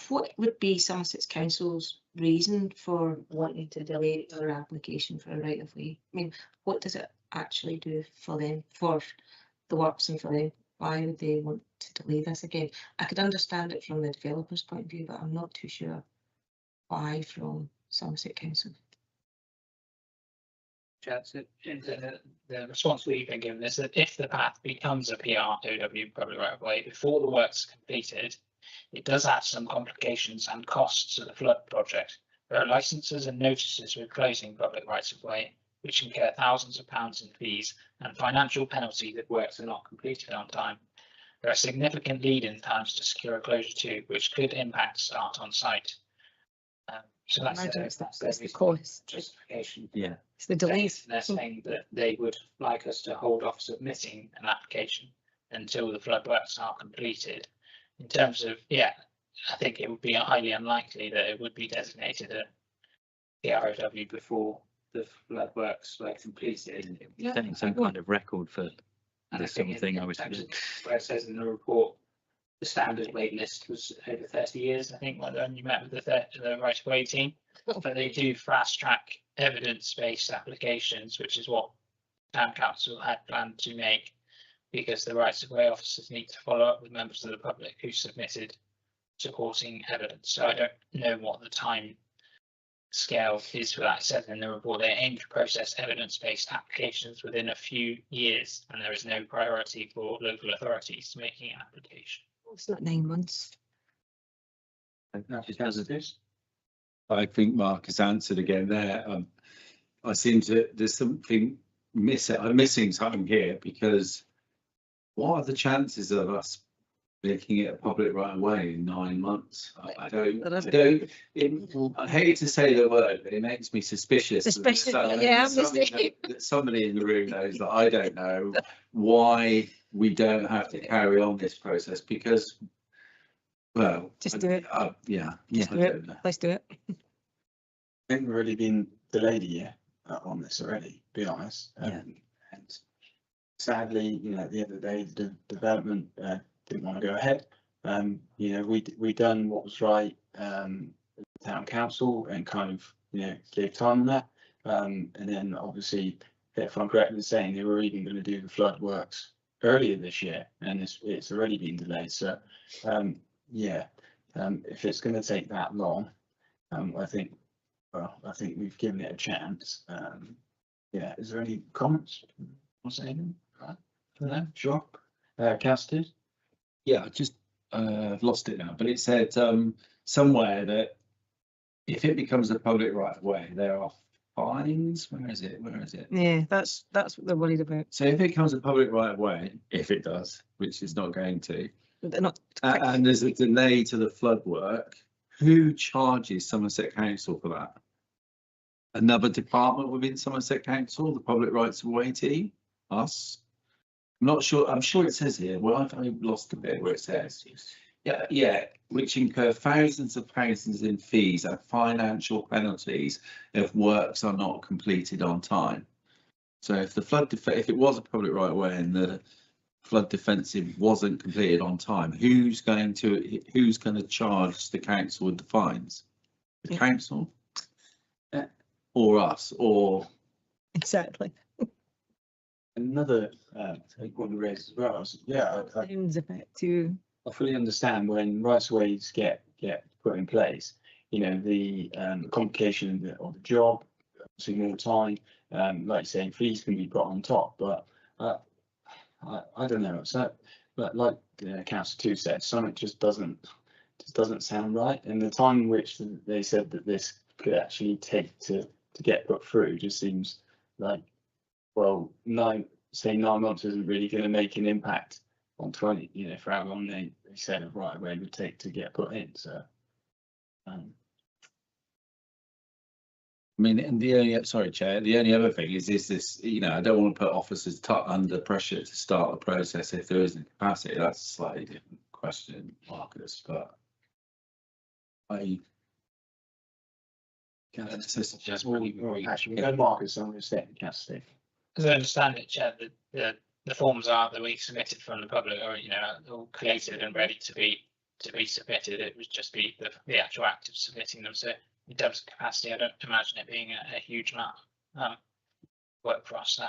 What would be Somerset Council's reason for wanting to delay their application for a right of way? I mean, what does it actually do for them, for the works and for them? Why would they want to delay this again? I could understand it from the developer's point of view, but I'm not too sure why from Somerset Council. The response we've been given is that if the path becomes a PROW, public right of way, before the work's completed, it does have some complications and costs to the flood project, There are licenses and notices with closing public rights of way, which incur thousands of pounds in fees and financial penalties if works are not completed on time. There are significant lead-in times to secure a closure too, which could impact start on site. So that's Imagine their- it's the- that's their it's the reasonable cost. justification. Yeah. It's the delays. They're saying that they would like us to hold off submitting an application until the flood works are completed. In terms of, yeah, I think it would be highly unlikely that it would be designated a PROW before the flood works were completed. Setting some kind of record for And I this think sort of thing, in I was. terms of where it says in the report, the standard wait list was over 30 years, I think, when you met with the right of way team. But they do fast track evidence-based applications, which is what town council had planned to make, because the rights of way officers need to follow up with members of the public who submitted supporting evidence. So I don't know what the time scale is for that. It says in the report they aim to process evidence-based applications within a few years, and there is no priority for local authorities making an application. It's not 9 months. I think Mark has answered again there. I seem to, there's something missing. I'm missing something here, because what are the chances of us making it a public right of way in 9 months? I hate to say the word, but it makes me suspicious. Suspicious, that yeah, that somebody in the room knows that I don't know why we don't have to carry on this process, because, well, Just do it. Yeah. Just I do it. don't know. Let's do it. I think we've already been delayed a year on this already, to be honest. And sadly, you know, at the end of the day, the development didn't want to go ahead. You know, we done what was right, the town council, and kind of, you know, gave time on that. And then obviously, if I'm correct in saying, they were even going to do the flood works earlier this year, and it's already been delayed. So yeah, if it's going to take that long, I think we've given it a chance. Yeah, is there any comments? What's anything? No, sure. Councillors? Yeah, I just I've lost it now, but it said somewhere that if it becomes a public right of way, there are fines. Where is it? Where is it? Yeah, that's what they're worried about. So if it becomes a public right of way, if it does, which is not going to, They're not. and there's a delay to the flood work, who charges Somerset Council for that? Another department within Somerset Council, the public rights of way team, us? I'm not sure. I'm sure it says here. Well, I've lost a bit where it says. Yeah, which incur thousands of pounds in fees and financial penalties if works are not completed on time. So if the if it was a public right of way and the flood defensive wasn't completed on time, who's going to charge the council with the fines? The council? Or us, or Exactly. Another one to raise as well. Yeah, Sounds a bit too. I fully understand when rights of ways get put in place, you know, the complication of the job, obviously more time, like you say, fees can be put on top, but I don't know, so, but like Councillor 2 said, something just doesn't sound right, and the time in which they said that this could actually take to get put through just seems like, well, 9 months isn't really going to make an impact on 20, you know, for how long they said it right away would take to get put in. So I mean, and the only, sorry, Chair, the only other thing is this, you know, I don't want to put officers under pressure to start the process if there isn't capacity. That's a slightly different question, Marcus, but actually, we'll go Marcus, I'm going to stay in Councillor Steve. As I understand it, Chair, the forms that we submitted from the public are, you know, all collated and ready to be submitted. It would just be the actual act of submitting them. So in terms of capacity, I don't imagine it being a huge amount of work for us.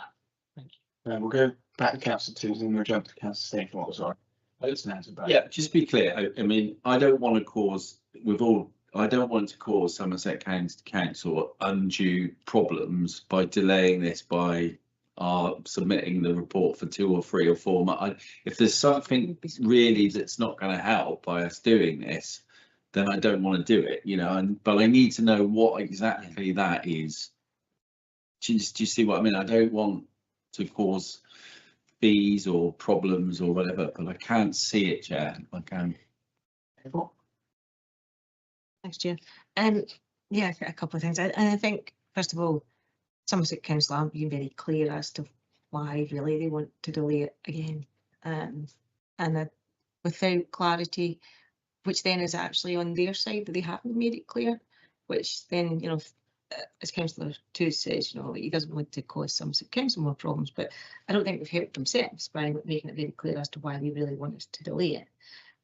Thank you. We'll go back to Councillor 2, then we'll jump to Councillor Steve. What was I? Yeah, just be clear. I mean, I don't want to cause Somerset Council undue problems by delaying this by submitting the report for 2 or 3 or 4 months. If there's something really that's not going to help by us doing this, then I don't want to do it, you know, but I need to know what exactly that is. Do you see what I mean? I don't want to cause fees or problems or whatever, but I can't see it, Chair. I can. Thanks, Chair. Yeah, a couple of things. And I think, first of all, Somerset Council aren't being very clear as to why really they want to delay it again. And without clarity, which then is actually on their side, that they haven't made it clear, which then, you know, as Councillor Two says, you know, he doesn't want to cause Somerset Council more problems, but I don't think they've helped themselves by making it very clear as to why they really want us to delay it.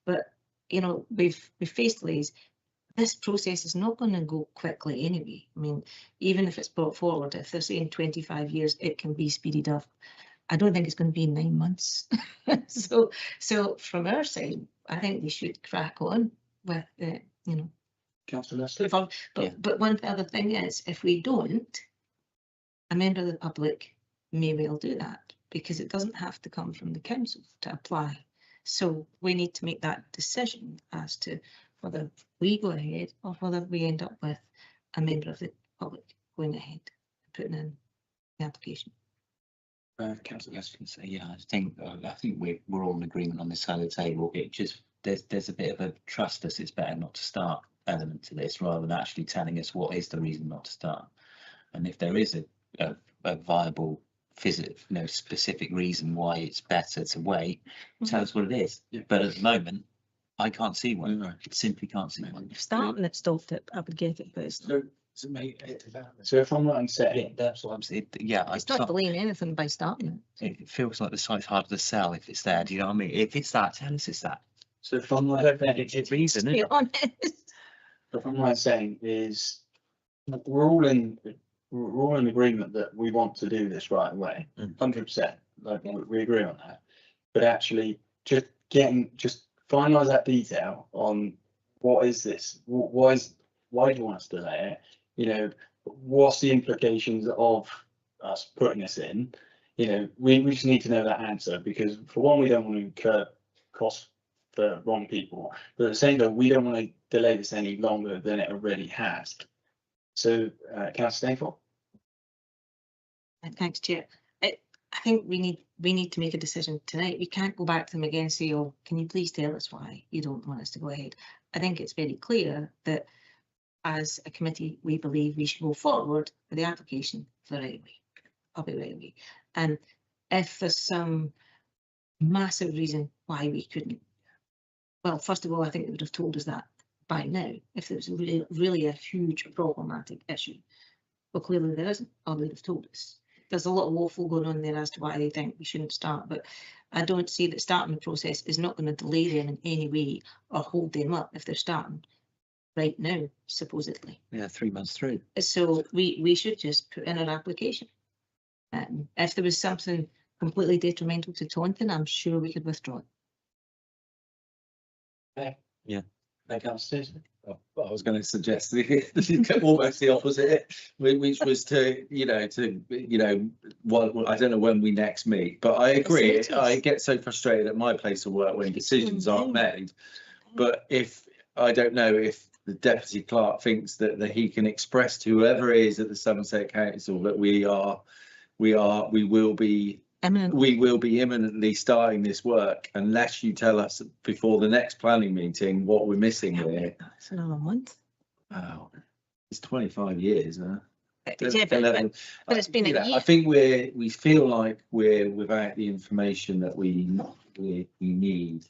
But, you know, we've faced delays. This process is not going to go quickly anyway. I mean, even if it's brought forward, if they're saying 25 years, it can be speeded up. I don't think it's going to be 9 months. So from our side, I think we should crack on with, you know. Councillor But one other thing is, if we don't, a member of the public may well do that, because it doesn't have to come from the council to apply. So we need to make that decision as to whether we go ahead or whether we end up with a member of the public going ahead and putting in the application. Councillor Yes, I can say, yeah, I think we're all in agreement on this side of the table. It just there's a bit of a trust us it's better not to start element to this, rather than actually telling us what is the reason not to start. And if there is a viable specific reason why it's better to wait, tell us what it is. Yeah. But at the moment, I can't see one. No. Simply can't see one. If starting it stopped it, I would get it, but it's not. So if I'm right in saying, That's what I'm saying. Yeah, It's not delaying anything by starting it. it feels like the site's harder to sell if it's there. Do you know what I mean? If it's that, tell us it's that. so if I'm right, It's reason, To isn't be it? honest. if I'm right in saying is we're all in agreement that we want to do this right away, 100%. Like we agree on that, but actually just finalise that detail on what is this? Why do you want us to delay it? You know, what's the implications of us putting this in? You know, we just need to know that answer, because for one, we don't want to incur costs for wrong people, but at the same time, we don't want to delay this any longer than it already has. So, Councillor Stainford? Thanks, Chair. I think we need to make a decision tonight. We can't go back to them again and say, oh, can you please tell us why you don't want us to go ahead? I think it's very clear that as a committee, we believe we should go forward with the application for the right way, public right way. And if there's some massive reason why we couldn't, well, first of all, I think they would have told us that by now, if there was really a huge problematic issue. Well, clearly there isn't, or they'd have told us. There's a lot of waffle going on there as to why they think we shouldn't start, but I don't see that starting the process is not going to delay them in any way or hold them up if they're starting right now, supposedly. Yeah, 3 months through. So we should just put in an application. If there was something completely detrimental to Taunton, I'm sure we could withdraw it. Yeah. I was going to suggest almost the opposite, which was to well, I don't know when we next meet, but I agree. I get so frustrated at my place of work when decisions aren't made. But if I don't know if the deputy clerk thinks that he can express to whoever it is at the Somerset Council that we will be imminently starting this work, unless you tell us before the next planning meeting what we're missing here. It's another month. Wow, it's 25 years. Yeah, but it's been a year. I think we feel like we're without the information that we need.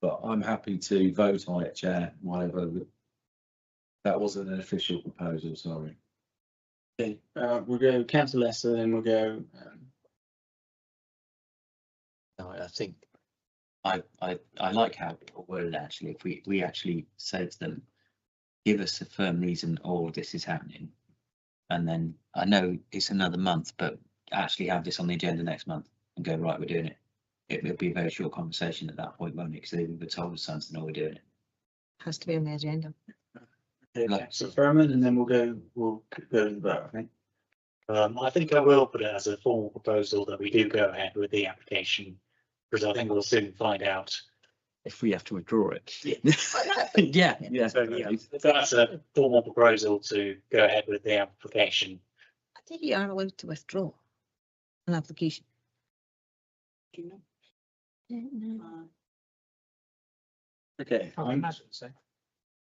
But I'm happy to vote on it, Chair. Whatever. That wasn't an official proposal. Sorry. Okay, we'll go Councillor Lester, then we'll go. I think I like how people worded actually. If we actually said to them, give us a firm reason all this is happening, and then I know it's another month, but actually have this on the agenda next month and go, right, we're doing it. It'll be a very short conversation at that point, won't it? Because they would have told us something, or we're doing it. Has to be on the agenda. Okay, so Furman, and then we'll go to the vote, I think. I think I will put it as a formal proposal that we do go ahead with the application, because I think we'll soon find out if we have to withdraw it. Yeah, yeah. So yeah, that's a formal proposal to go ahead with the application. I think you are allowed to withdraw an application. Okay, I imagine so.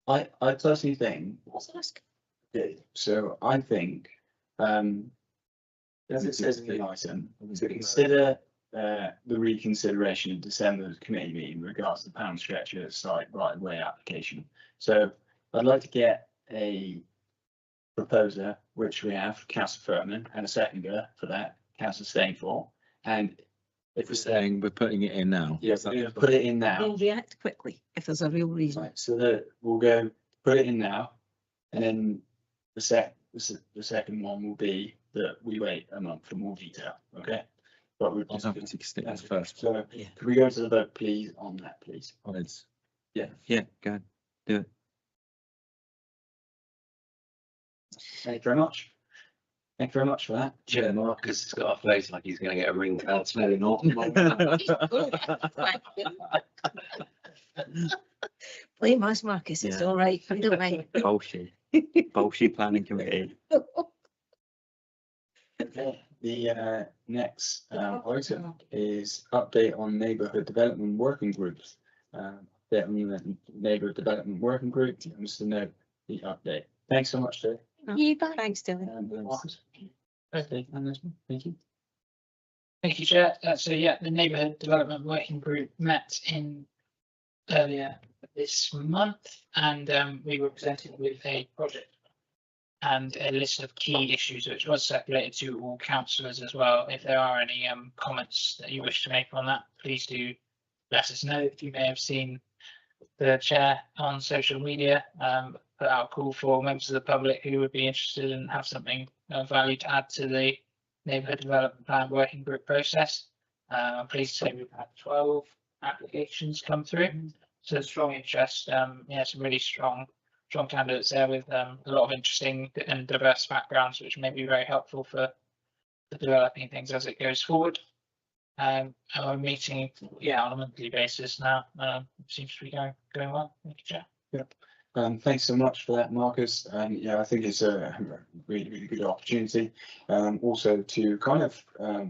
I personally think, okay, so I think, as it says in the item, to consider the reconsideration of December's committee meeting in regards to the pound stretcher site right of way application. So I'd like to get a proposer, which we have, Councillor Furman, and a seconder for that, Councillor Stainford. And if We're saying we're putting it in now. yes, we're gonna put it in now. They'll react quickly if there's a real reason. Right, so that we'll go put it in now, and then the second one will be that we wait a month for more detail, okay? But we'll I'm just, happy to stick with first. so Yeah. can we go to the vote, please, on that, please? Oh, it's- Yeah. Yeah, go ahead. Do it. Thank you very much. Thank you very much for that. Yeah, Marcus has got a face like he's going to get a ring card smelling off. Blame us, Marcus, it's Yeah. all right, don't mind. Bullshit. Bullshit planning committee. Okay, the next item is update on neighbourhood development working groups. Update on the neighbourhood development working group, Mr. Note the update. Thanks so much, Dave. You back? Thanks, Dylan. Okay, and this one, thank you. Thank you, Chair. So yeah, the Neighbourhood Development Working Group met in earlier this month, and we were presented with a project and a list of key issues, which was circulated to all councillors as well. If there are any comments that you wish to make on that, please do let us know. If you may have seen the chair on social media put out a call for members of the public who would be interested and have something of value to add to the Neighbourhood Development Plan Working Group process. I'm pleased to say we've had 12 applications come through, so strong interest. Yeah, some really strong candidates there with a lot of interesting and diverse backgrounds, which may be very helpful for developing things as it goes forward. Our meeting, yeah, on a monthly basis now, seems to be going well. Thank you, Chair. Thanks so much for that, Marcus. Yeah, I think it's a really good opportunity. Also to kind of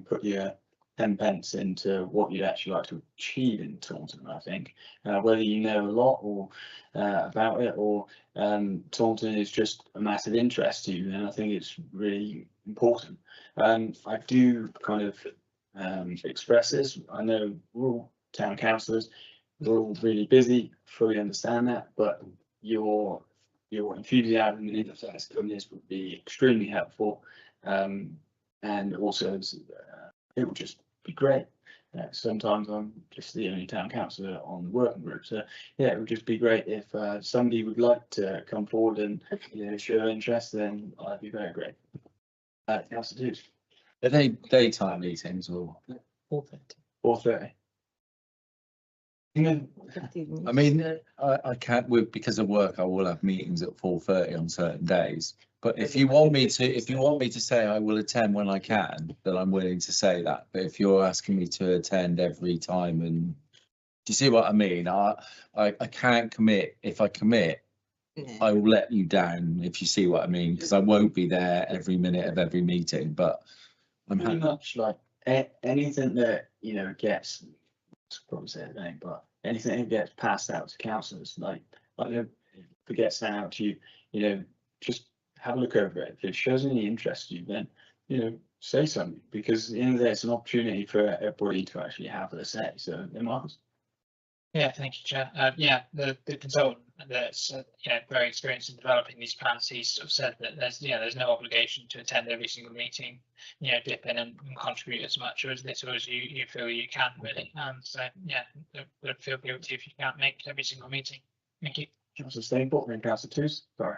put your 10 pence into what you'd actually like to achieve in Taunton, I think. Whether you know a lot or about it, or Taunton is just a massive interest to you, then I think it's really important. I do kind of express this. I know we're all town councillors, we're all really busy, fully understand that, but your enthusiasm and interest in this would be extremely helpful, and also it would just be great. Sometimes I'm just the only town councillor on the working group, so yeah, it would just be great if somebody would like to come forward and show interest, then I'd be very great. Councillor Hughes. Are they daytime meetings or? 4:30. I mean, I can't, because of work, I will have meetings at 4:30 on certain days. But if you want me to say I will attend when I can, then I'm willing to say that. But if you're asking me to attend every time, and do you see what I mean? I can't commit. If I commit, I will let you down, if you see what I mean, because I won't be there every minute of every meeting, but I'm Pretty happy. much like anything that gets, probably say it ain't, but anything that gets passed out to councillors, like if it gets sent out to you, just have a look over it. If it shows any interest to you, then say something, because at the end of the day, it's an opportunity for everybody to actually have a say. So, Marcus. Yeah, thank you, Chair. Yeah, the consultant that's very experienced in developing these plans, he's sort of said that there's no obligation to attend every single meeting. Dip in and contribute as much or as little as you feel you can, really. So yeah, would feel guilty if you can't make every single meeting. Thank you. Councillor Stainford and Councillor Toos. Sorry.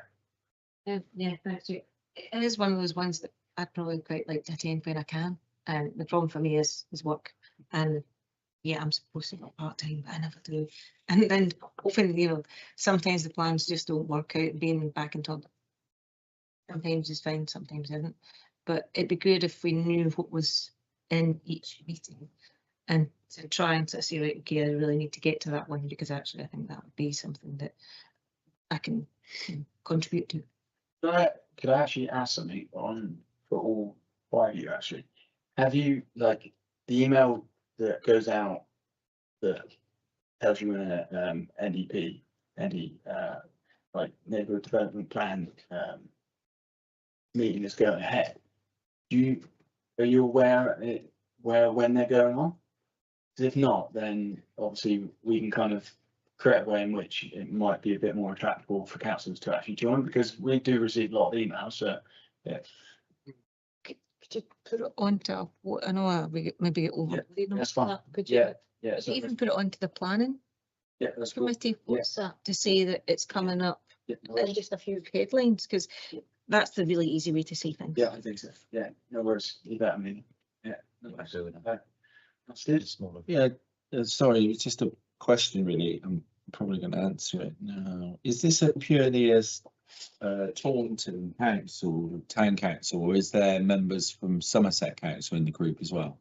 Yeah, thanks. It is one of those ones that I'd probably quite like to attend when I can. And the problem for me is work. And yeah, I'm supposed to go part-time, but I never do. And then often, sometimes the plans just don't work out. Being back in Taunton sometimes is fine, sometimes isn't. But it'd be good if we knew what was in each meeting. and to try and sort of say, right, okay, I really need to get to that one, because actually I think that would be something that I can contribute to. Could I actually ask something on for all five of you actually? Have you, like, the email that goes out that tells you when a NDP, like Neighbourhood Development Plan meeting is going ahead? Are you aware when they're going on? 'Cause if not, then obviously we can kind of create a way in which it might be a bit more attractive for councillors to actually join, because we do receive a lot of emails. So yeah. Could you put it onto what I know maybe over. That's fine. Could you? Yeah. Could you even put it onto the planning Yeah, that's cool. committee? What's that to say that it's coming up? Yeah, And just a few headlines, because that's the really easy way to see things. yeah, I think so. Yeah, no worries. Leave that. I mean, yeah. That's it. Yeah, sorry, it's just a question really. I'm probably going to answer it now. Is this a purely as Taunton Council, Town Council, or is there members from Somerset Council in the group as well?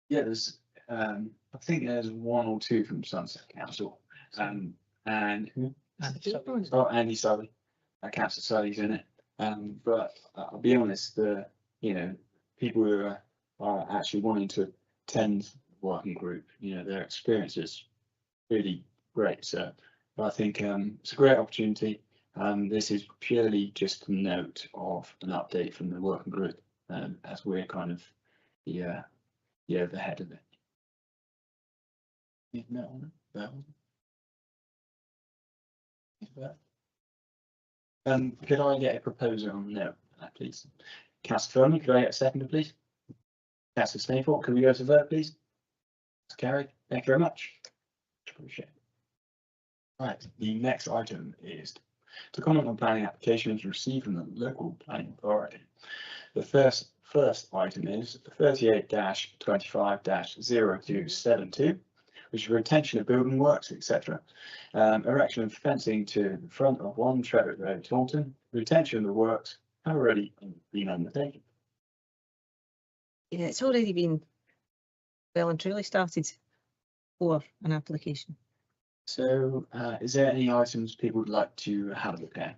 Yeah, there's I think there's one or two from Sunset Council. And who? Oh, Andy Sully. Councillor Sully's in it. But I'll be honest, the people who are actually wanting to attend the working group, their experience is really great. So I think it's a great opportunity. This is purely just a note of an update from the working group, as we're kind of the head of it. Could I get a proposal on no, please? Councillor Furman, could I get a seconder, please? Councillor Snaythorpe, can we go to vote, please? It's carried. Thank you very much. Appreciate it. Right, the next item is to comment on planning applications received from the local planning authority. The first item is 38-25-0272, which is retention of building works, etc. Erection of fencing to the front of 1 Trevor Road, Taunton. Retention of the works have already been undertaken. Yeah, it's already been well and truly started for an application. So is there any items people would like to have a look at?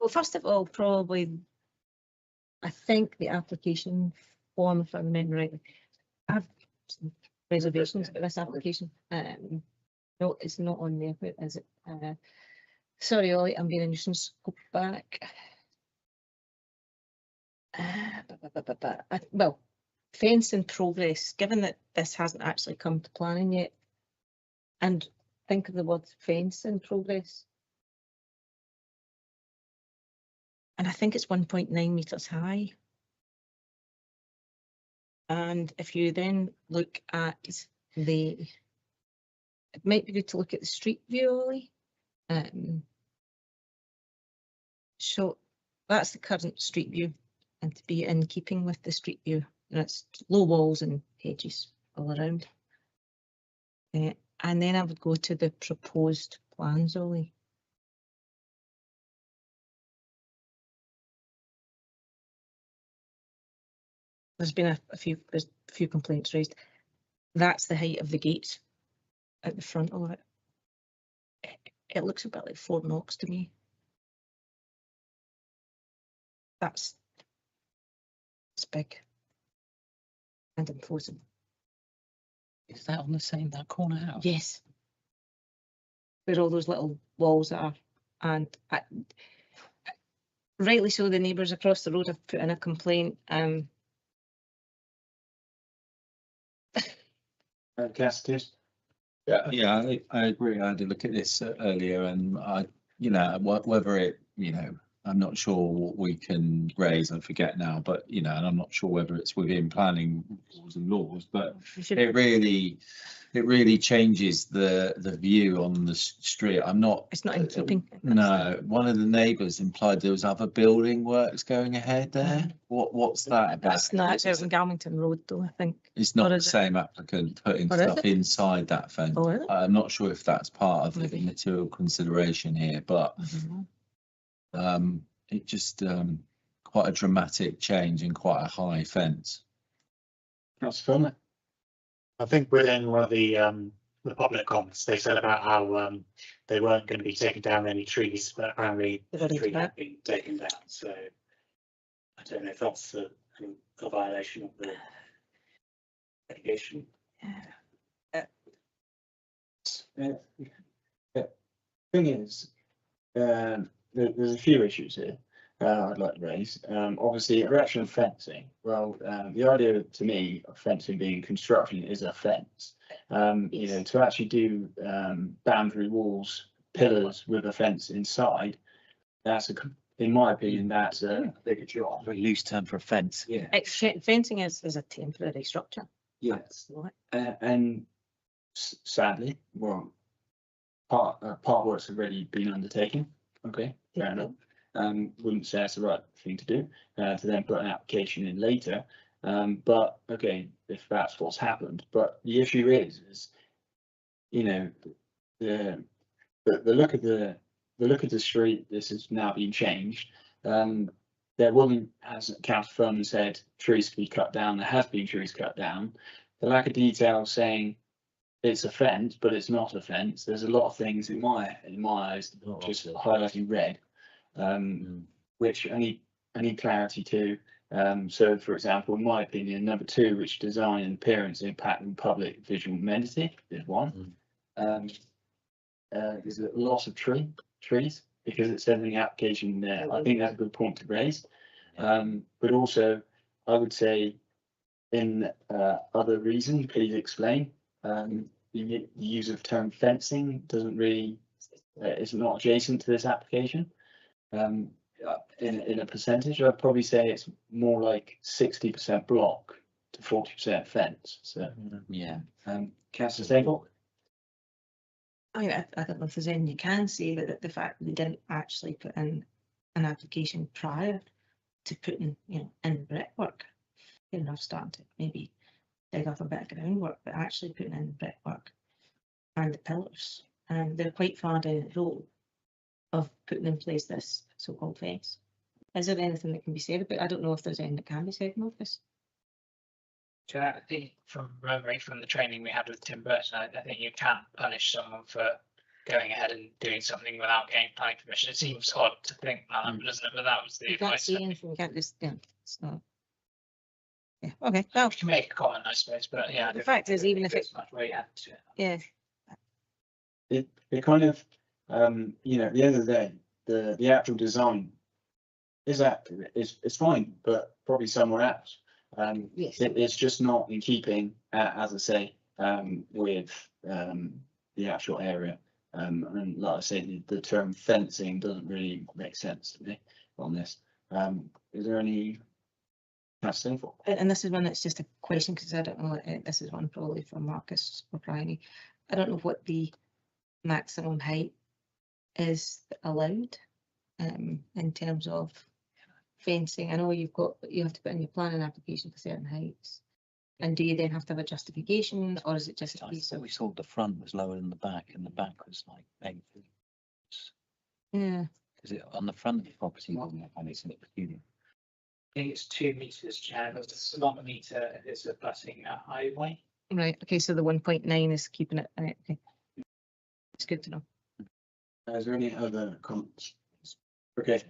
Well, first of all, probably, I think the application form, if I remember rightly, I have some reservations about this application. No, it's not on there. Where is it? Sorry, Ollie, I'm being a nuisance. Go back. Well, fence in progress, given that this hasn't actually come to planning yet, and think of the word fence in progress. And I think it's 1.9 metres high. And if you then look at it might be good to look at the street view, Ollie. So that's the current street view, and to be in keeping with the street view, and it's low walls and hedges all around. And then I would go to the proposed plans, Ollie. There's been a few complaints raised. That's the height of the gates at the front of it. It looks a bit like Fort Knox to me. It's big and imposing. Is that on the same, that corner house? Yes. Where all those little walls are, and rightly so, the neighbours across the road have put in a complaint. Yeah, I agree. I had a look at this earlier, and whether it, I'm not sure what we can raise. I forget now, but and I'm not sure whether it's within planning rules and laws. But it really changes the view on the street. It's not in keeping. No, one of the neighbours implied there was other building works going ahead there. What's that about? That's not out in Galmington Road, though. I think it's not the same applicant putting stuff inside that fence. Oh, is it? I'm not sure if that's part of the material consideration here, but it just quite a dramatic change and quite a high fence. Councillor Filmer. I think within one of the public comments, they said about how they weren't going to be taking down any trees, but apparently the tree had been taken down. So I don't know if that's a violation of the litigation. Thing is, there's a few issues here I'd like to raise. Obviously, erection of fencing. Well, the idea to me of fencing being construction is a fence. You know, to actually do boundary walls, pillars with a fence inside, in my opinion, that's a bigger job. Very loose term for a fence. Yeah. Fencing is a temporary structure. Yes. And sadly, well, part work's already been undertaken. Okay, fair enough. Wouldn't say it's the right thing to do, to then put an application in later. But okay, if that's what's happened. But the issue is, you know, the look of the street. This has now been changed. There wasn't, as Councillor Furman said, trees to be cut down. There has been trees cut down. The lack of detail saying it's a fence, but it's not a fence. There's a lot of things in my eyes just highlighting red, which I need clarity to. So, for example, in my opinion, number 2, which design and appearance impact on public visual amenity is one. Is a loss of trees because it says in the application there. I think that's a good point to raise. But also, I would say, in other reasons, please explain. The use of term fencing doesn't really is not adjacent to this application. In a percentage, I'd probably say it's more like 60% block to 40% fence. So Yeah. Councillor Stapleton. I don't know if there's anything you can say, but the fact that they didn't actually put in an application prior to putting, in brickwork, fair enough, starting to maybe dig up a bit of groundwork, but actually putting in brickwork and the pillars, and they're quite far down the road of putting in place this so-called fence. Is there anything that can be said about it? I don't know if there's anything that can be said in this. I think from memory from the training we had with Tim Burton, I think you can't punish someone for going ahead and doing something without getting planning permission. It seems odd to think that, doesn't it? But that was the You can't advice. see anything, you can't just, it's not. Yeah, okay, well, You can make a comment, I suppose, but yeah. I the don't fact think is, even if there's it, much weight added to it. yeah, It kind of, at the end of the day, the actual design is fine, but probably somewhere else. yes. It's just not in keeping, as I say, with the actual area. And like I say, the term fencing doesn't really make sense to me on this. Is there any? And this is one that's just a question, because I don't know, this is one probably from Marcus or Bryony. I don't know what the maximum height is allowed in terms of fencing. I know you have to put in your planning application for certain heights. And do you then have to have a justification, or is it just a I piece thought of? we saw the front was lower than the back, and the back was like 8 feet. Yeah, Is it on the front of the property? And it's a bit peculiar. I think it's 2 meters, Jan. It's not a meter. It's a passing a highway. right. Okay, so the 1.9 is keeping it. Right, okay, it's good to know. Is there any other comments? Okay,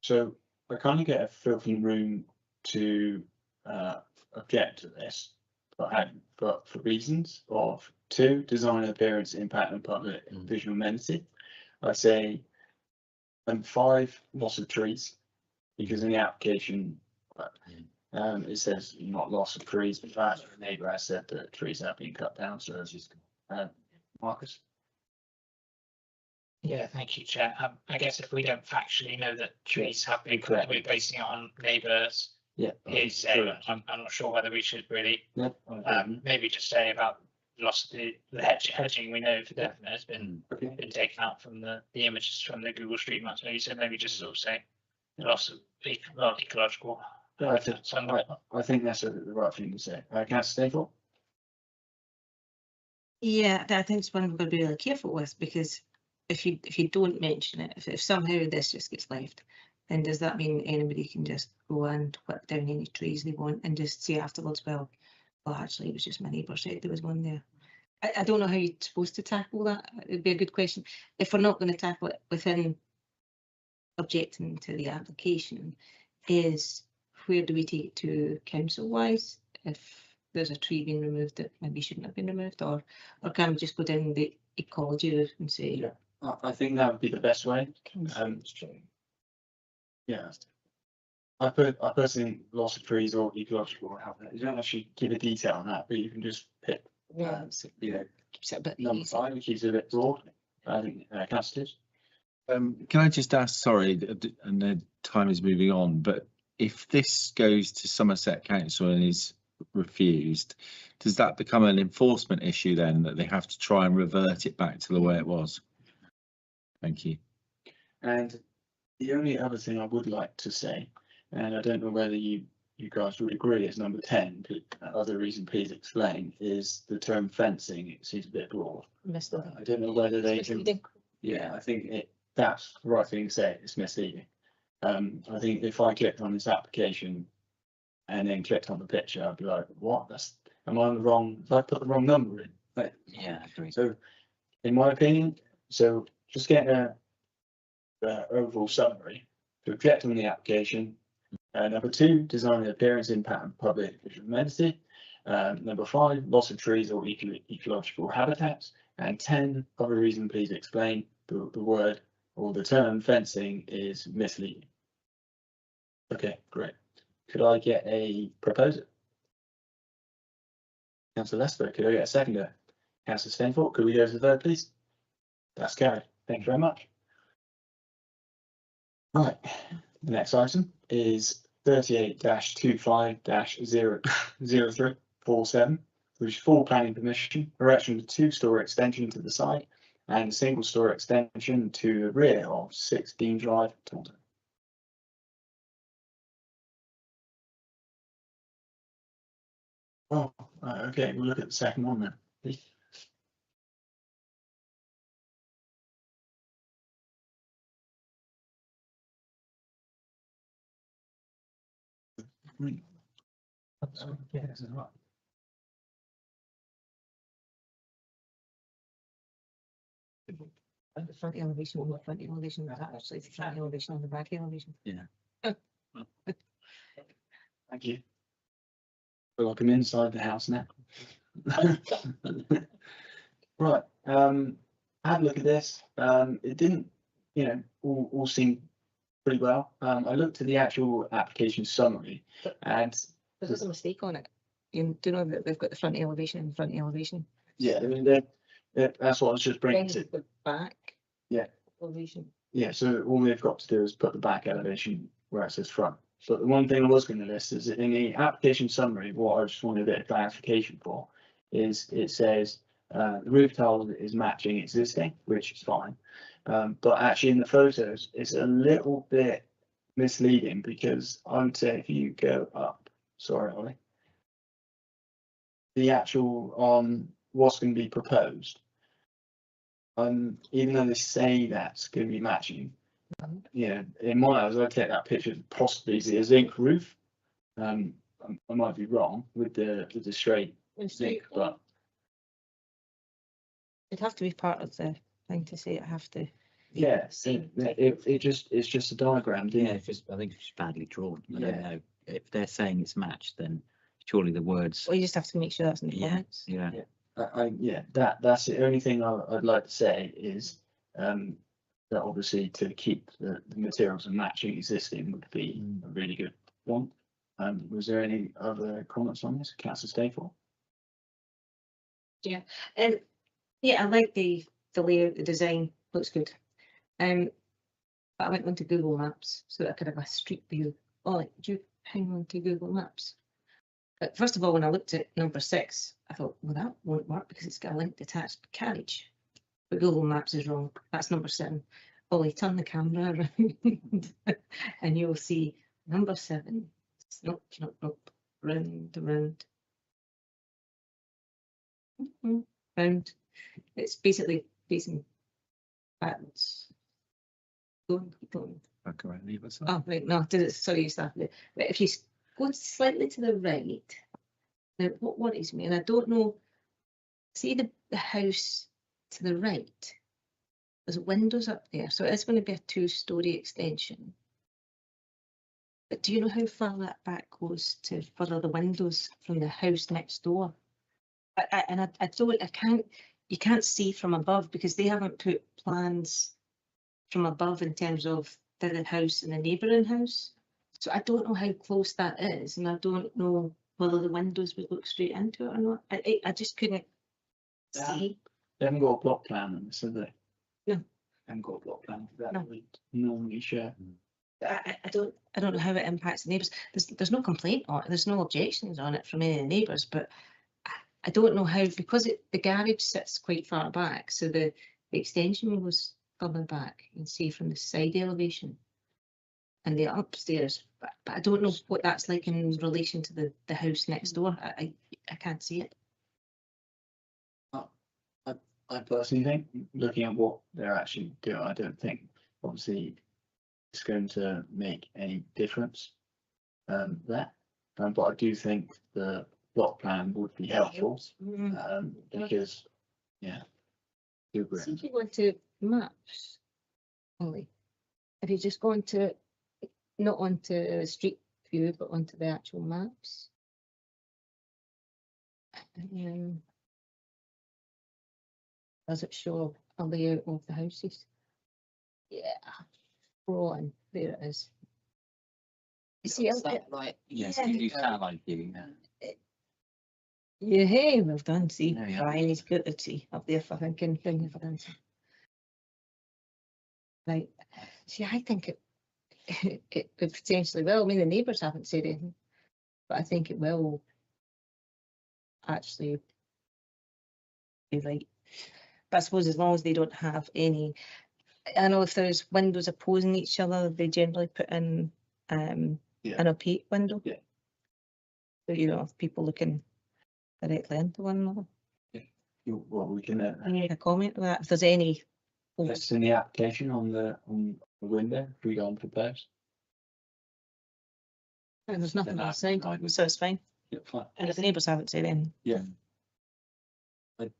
so I kind of get a filthy room to object to this, but for reasons of 2, design appearance, impact on public visual amenity. I say, and 5, loss of trees, because in the application it says not loss of trees. In fact, the neighbour has said that trees have been cut down. So it's just Marcus. Yeah, thank you, Chair. I guess if we don't factually know that trees have been cut, we're basing it on neighbours. Yeah, I'm not sure whether we should really yeah. maybe just say about loss of the hedging. We know for definite has been taken out from the images from the Google Street Maps. So maybe just sort of say loss of ecological. I think that's the right thing to say. Councillor Staple. Yeah, I think it's one we've got to be really careful with, because if you don't mention it, if somehow this just gets left, then does that mean anybody can just go and whip down any trees they want and just say afterwards, well, Well, actually, it was just my neighbour said there was one there. I don't know how you're supposed to tackle that. It'd be a good question. If we're not going to tackle it within objecting to the application, is where do we take it to council wise? If there's a tree being removed that maybe shouldn't have been removed, or can we just go down the ecology route and say, Yeah. I think that would be the best way. Yeah. I personally think loss of trees or ecological habitat. You don't actually give a detail on that, but you can just pick, yeah, you know, keeps it a bit number easy. 5, which is a bit broad. I think councillors. Can I just ask, sorry, and the time is moving on, but if this goes to Somerset Council and is refused, does that become an enforcement issue then, that they have to try and revert it back to the way it was? Thank you. And the only other thing I would like to say, and I don't know whether you guys would agree, is number 10, but other reason please explain, is the term fencing. It seems a bit broad. I don't know whether they can. Yeah, I think that's the right thing to say. It's misleading. I think if I clicked on this application and then clicked on the picture, I'd be like, what? Am I on the wrong? Have I put the wrong number in? Like, Yeah, I agree. so, in my opinion, so just getting a overall summary. To object on the application. Number 2, design the appearance, impact, and public visual amenity. Number 5, loss of trees or ecological habitats. And 10, other reason please explain. The word or the term fencing is misleading. Okay, great. Could I get a proposer? Councillor Lester, could I get a seconder? Councillor Stainford, could we go to the third, please? That's carried. Thank you very much. Right, the next item is 38-25-00347, which is full planning permission, erection of a 2-storey extension to the site and a single-storey extension to the rear of 6 Deane Drive, Taunton. Oh, okay, we'll look at the second one then, please. Yeah, this is right. The front elevation on the front elevation, that actually the front elevation on the back elevation. Yeah. Thank you. Feel like I'm inside the house now. Right, I had a look at this. It didn't, all seem pretty well. I looked at the actual application summary and There's a mistake on it. You do know that they've got the front elevation and the front elevation. yeah, I mean, that's what I was just bringing to. The back. Yeah. Elevation. Yeah, so all they've got to do is put the back elevation where it says front. But the one thing I was going to list is in the application summary, what I just wanted a bit of clarification for is it says the roof tile is matching existing, which is fine. But actually in the photos, it's a little bit misleading because I would say if you go up, sorry, Ollie, the actual what's going to be proposed. Even though they say that's going to be matching, in my eyes, I take that picture possibly as a zinc roof. I might be wrong with the straight zinc, but It'd have to be part of the thing to say it have to. yes, it's just a diagram. Yeah, I think it's badly drawn. I don't know if they're saying it's matched, then surely the words. Well, you just have to make sure that's in the comments. Yeah. That's the only thing I'd like to say is that obviously to keep the materials and matching existing would be a really good one. Was there any other comments on this? Councillor Staple? Yeah, I like the layout, the design looks good. But I went onto Google Maps so that I could have a street view. Oh, do you hang on to Google Maps? But first of all, when I looked at number 6, I thought, well, that won't work because it's got a linked attached carriage. But Google Maps is wrong. That's number 7. Ollie, turn the camera around and you'll see number 7. Nope, round. Round. It's basically facing backwards. Going. Back around the other side. Oh, right, no, sorry, you started it. But if you go slightly to the right, Now, what worries me, and I don't know, see the house to the right, there's windows up there, so it's going to be a 2-story extension. But do you know how far that back goes to further the windows from the house next door? You can't see from above because they haven't put plans from above in terms of the house and the neighbouring house. So I don't know how close that is, and I don't know whether the windows would look straight into it or not. I just couldn't see. They haven't got a block plan on this, have they? No. They haven't got a block plan for that. No. We normally share. I don't know how it impacts the neighbours. There's no complaint on it. There's no objections on it from any of the neighbours, but I don't know how, because the garage sits quite far back, so the extension was further back. You can see from the side elevation and the upstairs, but I don't know what that's like in relation to the house next door. I can't see it. I personally think, looking at what they're actually doing, I don't think obviously it's going to make any difference there. But I do think the block plan would be helpful because, yeah. do agree. See if you go into maps, Ollie, if you just go into, not onto Street View, but onto the actual maps. Does it show a layout of the houses? Yeah, Rowan, there it is. You see, Satellite, yes, yeah. you do satellite view, yeah, hey, well done. See, There we are. Brian's good to see up there for thinking thing for dancing. Right, see, I think it potentially will. I mean, the neighbours haven't said anything, but I think it will actually be right. But I suppose as long as they don't have any, I know if there's windows opposing each other, they generally put in an opaque window. Yeah. So you don't have people looking directly into one another. Well, we can Make a comment on that if there's any. that's in the application on the window. If we go on propose. And there's nothing Then else saying, I would- so it's fine. Yeah, fine. And if the neighbours haven't said anything. Yeah. Like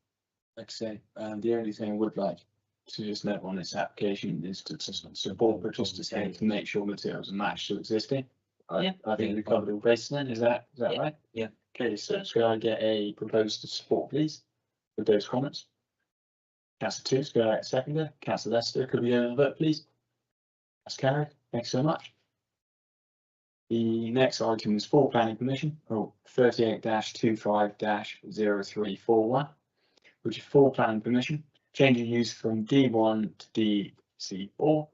I say, the only thing I would like to just note on this application is to support, but just to say to make sure materials are matched to existing. Yeah. I think we covered all bases then. Is that Yeah. right? Yeah. Okay, so should I get a proposed to support, please, with those comments? Councillor Toots, go out seconder. Councillor Lester, could we have a vote, please? That's carried. Thanks so much. The next item is for planning permission, 38-25-0341, which is for planning permission, changing use from D1 to DC4,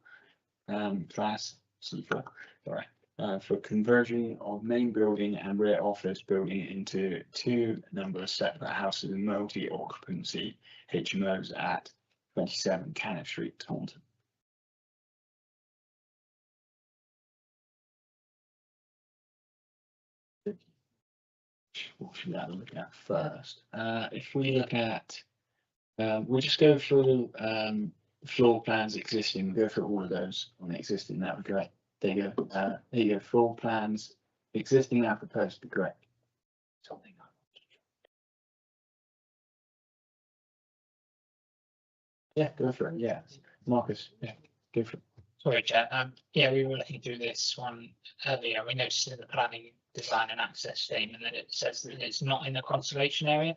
class C4, sorry, for conversion of main building and rear office building into 2 number of separate houses in multi-occupancy HMOs at 27 Cannon Street, Taunton. What should I look at first? If we look at, we'll just go through floor plans existing, go through all of those on the existing, that would be great. There you go. There you go. Floor plans existing and proposed to be great. Something. Yeah, go for it. Yeah, Marcus. Yeah, go for it. Sorry, Chair. Yeah, we were looking through this one earlier. We noticed in the planning, design and access statement that it says that it's not in the conservation area.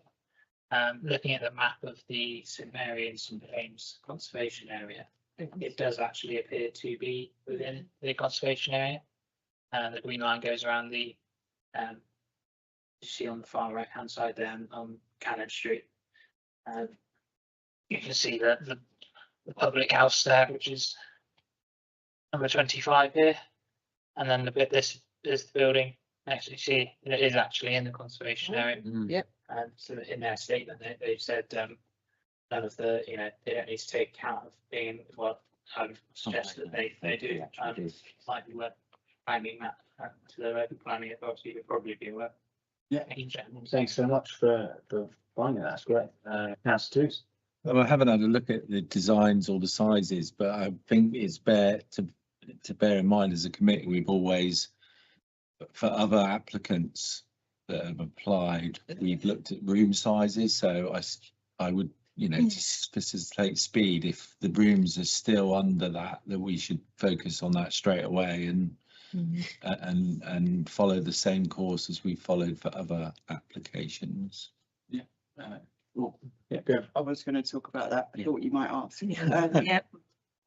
Looking at the map of the St Mary and St James conservation area, it does actually appear to be within the conservation area. The green line goes around the, you see on the far right hand side there on Cannon Street. You can see that the public house there, which is number 25 here, and then the bit this is the building. Actually, see it is actually in the conservation area. Yep. And so in their statement, they've said none of the, they don't need to take account of being, well, I would suggest that they do. Might be worth finding that to the local planning authority would probably be worth. Yeah, thanks so much for finding that. That's great. Councillor Toots. Well, I haven't had a look at the designs or the sizes, but I think it's to bear in mind as a committee, we've always, for other applicants, that have applied, we've looked at room sizes, so I would, you know, to facilitate speed, if the rooms are still under that we should focus on that straight away and follow the same course as we followed for other applications. Yeah, good. I was going to talk about that. I thought you might ask. Yep.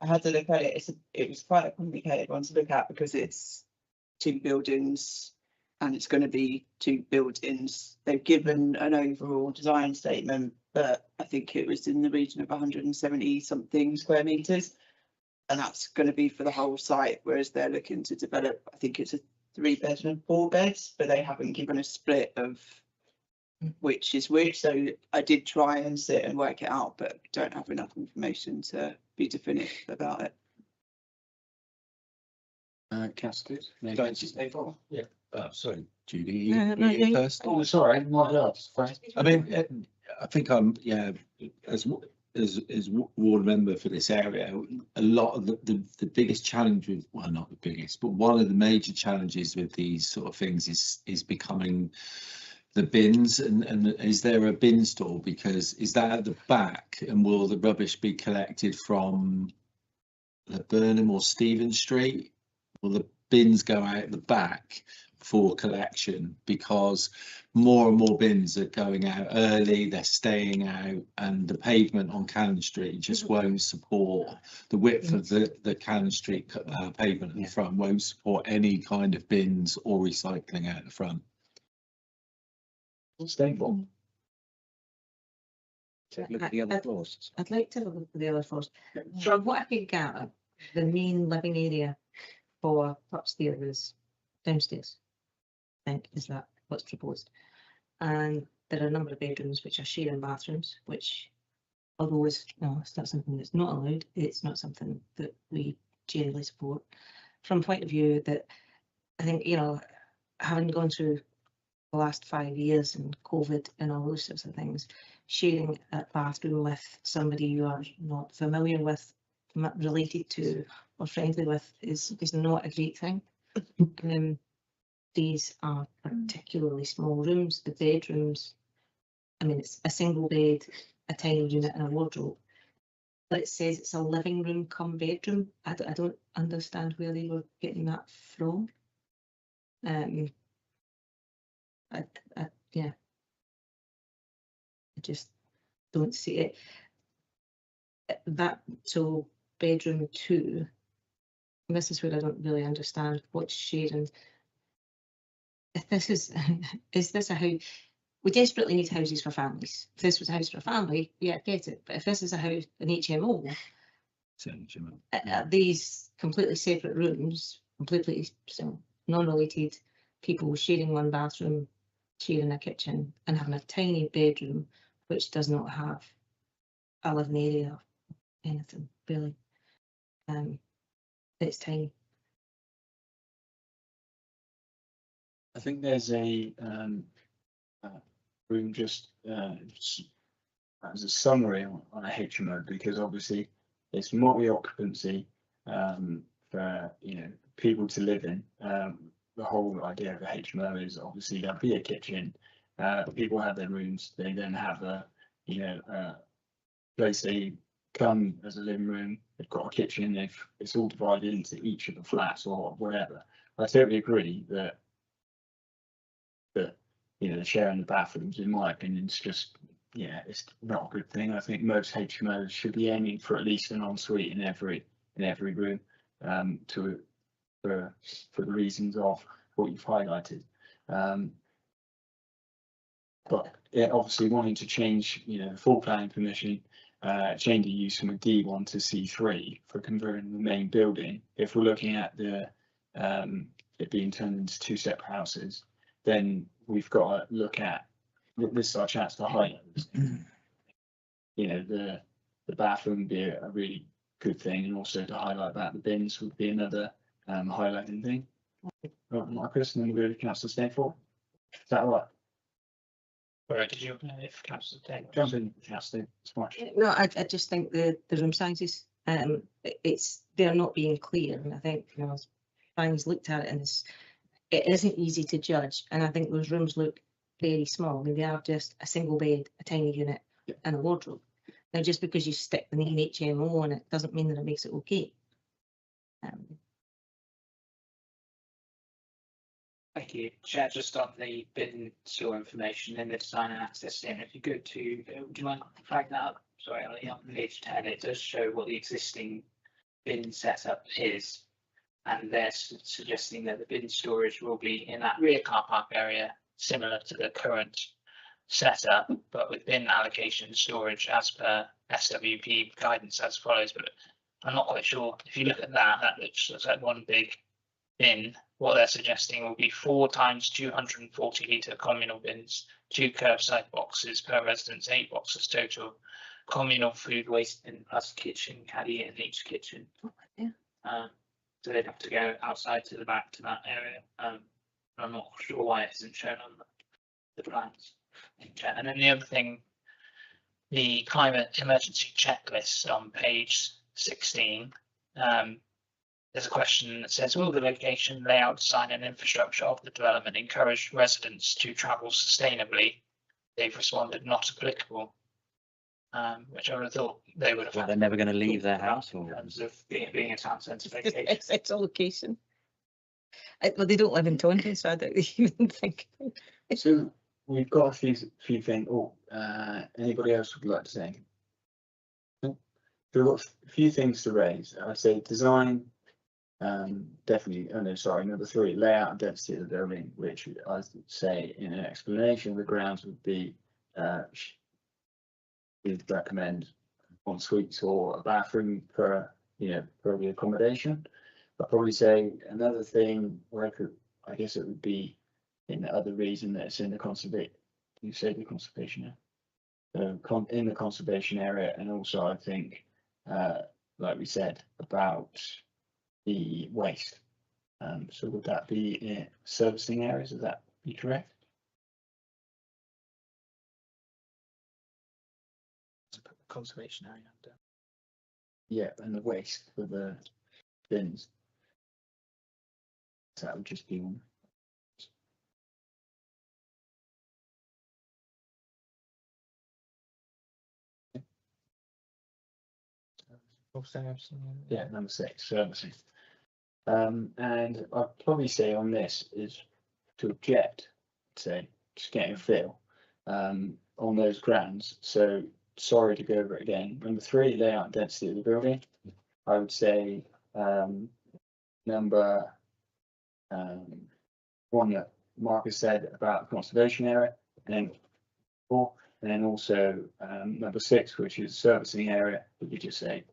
I had to look at it. It was quite a complicated one to look at because it's 2 buildings and it's going to be 2 buildings. They've given an overall design statement, but I think it was in the region of 170 something square meters. And that's going to be for the whole site, whereas they're looking to develop, I think it's a 3-bed and 4 beds, but they haven't given a split of which is which. So I did try and sit and work it out, but don't have enough information to be definitive about it. Councillors, Don't you stay for? Yeah. Sorry, Judy, No, you first. Oh, sorry, my last. I mean, I think I'm, yeah, as ward member for this area, a lot of the biggest challenge with, well, not the biggest, but one of the major challenges with these sort of things is becoming the bins. And is there a bin store? Because is that at the back, and will the rubbish be collected from the Burnham or Stephen Street? Will the bins go out the back for collection? Because more and more bins are going out early, they're staying out, and the pavement on Cannon Street just won't support the width of the Cannon Street pavement in the front, won't support any kind of bins or recycling out the front. Stable. Look at the other floors. I'd like to look at the other floors. From what I could gather, the main living area for upstairs is downstairs. I think is that what's proposed. And there are a number of bedrooms which are sharing bathrooms, which, although it's not something that's not allowed, it's not something that we generally support. From point of view that I think, you know, having gone through the last 5 years and COVID and all those sorts of things, sharing a bathroom with somebody you are not familiar with, not related to or friendly with is not a great thing. These are particularly small rooms. The bedrooms, I mean, it's a single bed, a tiny unit and a wardrobe, but it says it's a living room come bedroom. I don't understand where they were getting that from. Yeah, I just don't see it. That, so bedroom 2, this is where I don't really understand what's sharing. If this is this a house? We desperately need houses for families. If this was a house for a family, yeah, I get it. But if this is a house, an HMO, these completely separate rooms, completely non-related, people sharing one bathroom, sharing a kitchen, and having a tiny bedroom which does not have a living area or anything really. It's tiny. I think there's a room just as a summary on a HMO, because obviously it's multi-occupancy for, you know, people to live in. The whole idea of a HMO is obviously there'll be a kitchen. People have their rooms. They then have a, you know, place they come as a living room. They've got a kitchen. It's all divided into each of the flats or whatever. I totally agree that you know, sharing the bathrooms, in my opinion, is just, yeah, it's not a good thing. I think most HMOs should be aiming for at least an ensuite in every room, for the reasons of what you've highlighted. But yeah, obviously wanting to change, you know, the full planning permission, change the use from a D1 to C3 for converting the main building. If we're looking at the it being turned into 2 separate houses, then we've got to look at, this is our chance to highlight this. You know, the bathroom would be a really good thing, and also to highlight that the bins would be another highlighting thing. Marcus, and then we'll go to Councillor Stanford. Is that all right? Right, did you if Councillor Deane? Jump in, Councillor. It's fine. No, I just think the room sizes, they're not being clear, and I think, you know, Brian's looked at it and it isn't easy to judge, and I think those rooms look very small. I mean, they are just a single bed, a tiny unit, Yeah. and a wardrobe. Now, just because you stick the name HMO on it doesn't mean that it makes it okay. Thank you, Chair. Just on the bin store information in the design and access statement, if you go to, would you mind flagging that up? Sorry, on page 10, it does show what the existing bin setup is. And they're suggesting that the bin storage will be in that rear car park area, similar to the current setup, but with bin allocation storage as per SWP guidance as follows. But I'm not quite sure. If you look at that, that looks like one big bin. What they're suggesting will be 4 times 240 litre communal bins, 2 curbside boxes per residence, 8 boxes total, communal food waste bin plus kitchen caddy in each kitchen. Yeah. So they'd have to go outside to the back to that area. I'm not sure why it isn't shown on the plans. And then the other thing, the climate emergency checklist on page 16. There's a question that says, will the location, layout, design and infrastructure of the development encourage residents to travel sustainably? They've responded not applicable, which I would have thought they would have. Well, they're never going to leave their house, or in terms of being a town centre location. It's a location. Well, they don't live in Taunton, so I don't even think. So we've got a few things. Oh, anybody else would like to say? No? We've got a few things to raise. I'd say design. Definitely. Oh no, sorry. Number 3, layout and density of the building, which I would say in an explanation of the grounds would be we'd recommend en suites or a bathroom per the accommodation. I'd probably say another thing where I guess it would be in the other reason that it's in the conservation. You say the conservation area. So in the conservation area, and also I think, like we said about the waste. So would that be in servicing areas? Would that be correct? Conservation area. Yeah, and the waste for the bins. So that would just be one. Yeah, number 6, servicing. And I'd probably say on this is to object, say, just getting a feel on those grounds. So sorry to go over it again. Number 3, layout and density of the building. I would say number 1 that Marcus said about the conservation area, and then 4, and then also number 6, which is servicing area. Would you just say,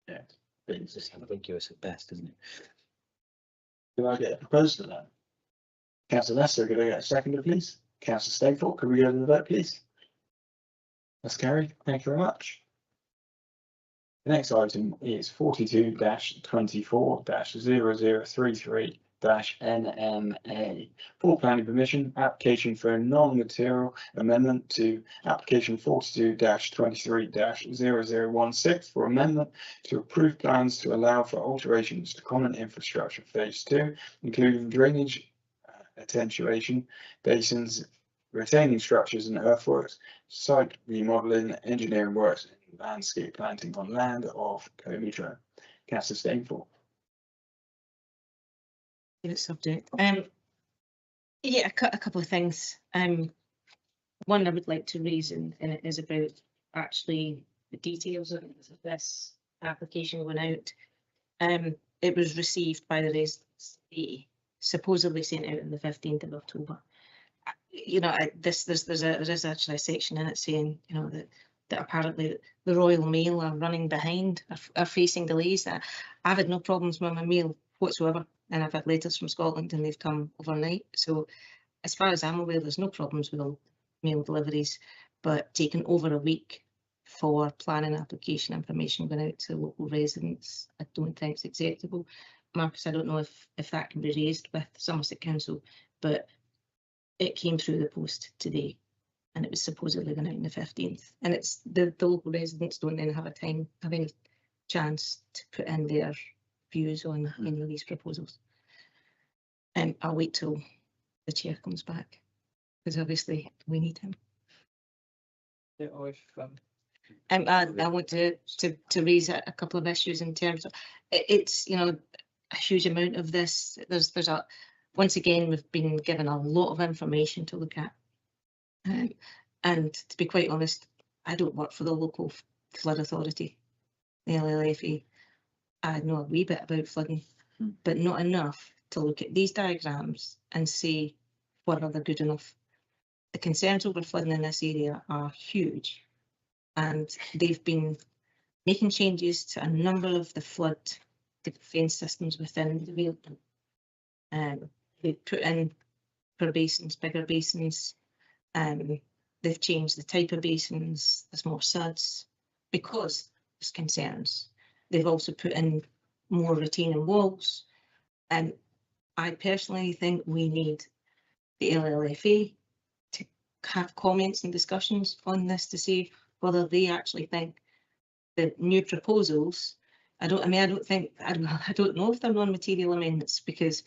yeah, bins? it's ambiguous at best, isn't it? Do I get a proposal to that? Councillor Lester, could I get a seconder, please? Councillor Stapleton, could we go to the vote, please? That's carried. Thank you very much. The next item is 42-24-0033-NMA. For planning permission, application for a non-material amendment to application 42-23-0016 for amendment to approved plans to allow for alterations to common infrastructure phase 2, including drainage, attenuation, basins, retaining structures and earthworks, site remodeling, engineering works, and landscape planting on land of Cometro. Councillor Stainford. Favorite subject. Yeah, a couple of things. One I would like to raise, and it is about actually the details of this application going out. It was received by the residents, supposedly sent out on the 15th of October. You know, there is actually a section in it saying, you know, that apparently the Royal Mail are running behind, are facing delays. I've had no problems with my mail whatsoever, and I've had letters from Scotland and they've come overnight. So as far as I'm aware, there's no problems with the mail deliveries, but taking over a week for planning application information going out to local residents, I don't think it's acceptable. Marcus, I don't know if that can be raised with Somerset Council, but it came through the post today and it was supposedly going out on the 15th. And it's the local residents don't then have any chance to put in their views on any of these proposals. And I'll wait till the chair comes back. because obviously we need him. Or if, I want to raise a couple of issues in terms of it's, you know, a huge amount of this. There's a, once again, we've been given a lot of information to look at. And to be quite honest, I don't work for the local flood authority, the LLFE. I know a wee bit about flooding, but not enough to look at these diagrams and see whether they're good enough. The concerns over flooding in this area are huge, and they've been making changes to a number of the flood defence systems within the development. They put in for basins, bigger basins. They've changed the type of basins. There's more suds because there's concerns. They've also put in more retaining walls. And I personally think we need the LLFA to have comments and discussions on this to see whether they actually think the new proposals. I don't know if they're non-material amendments, because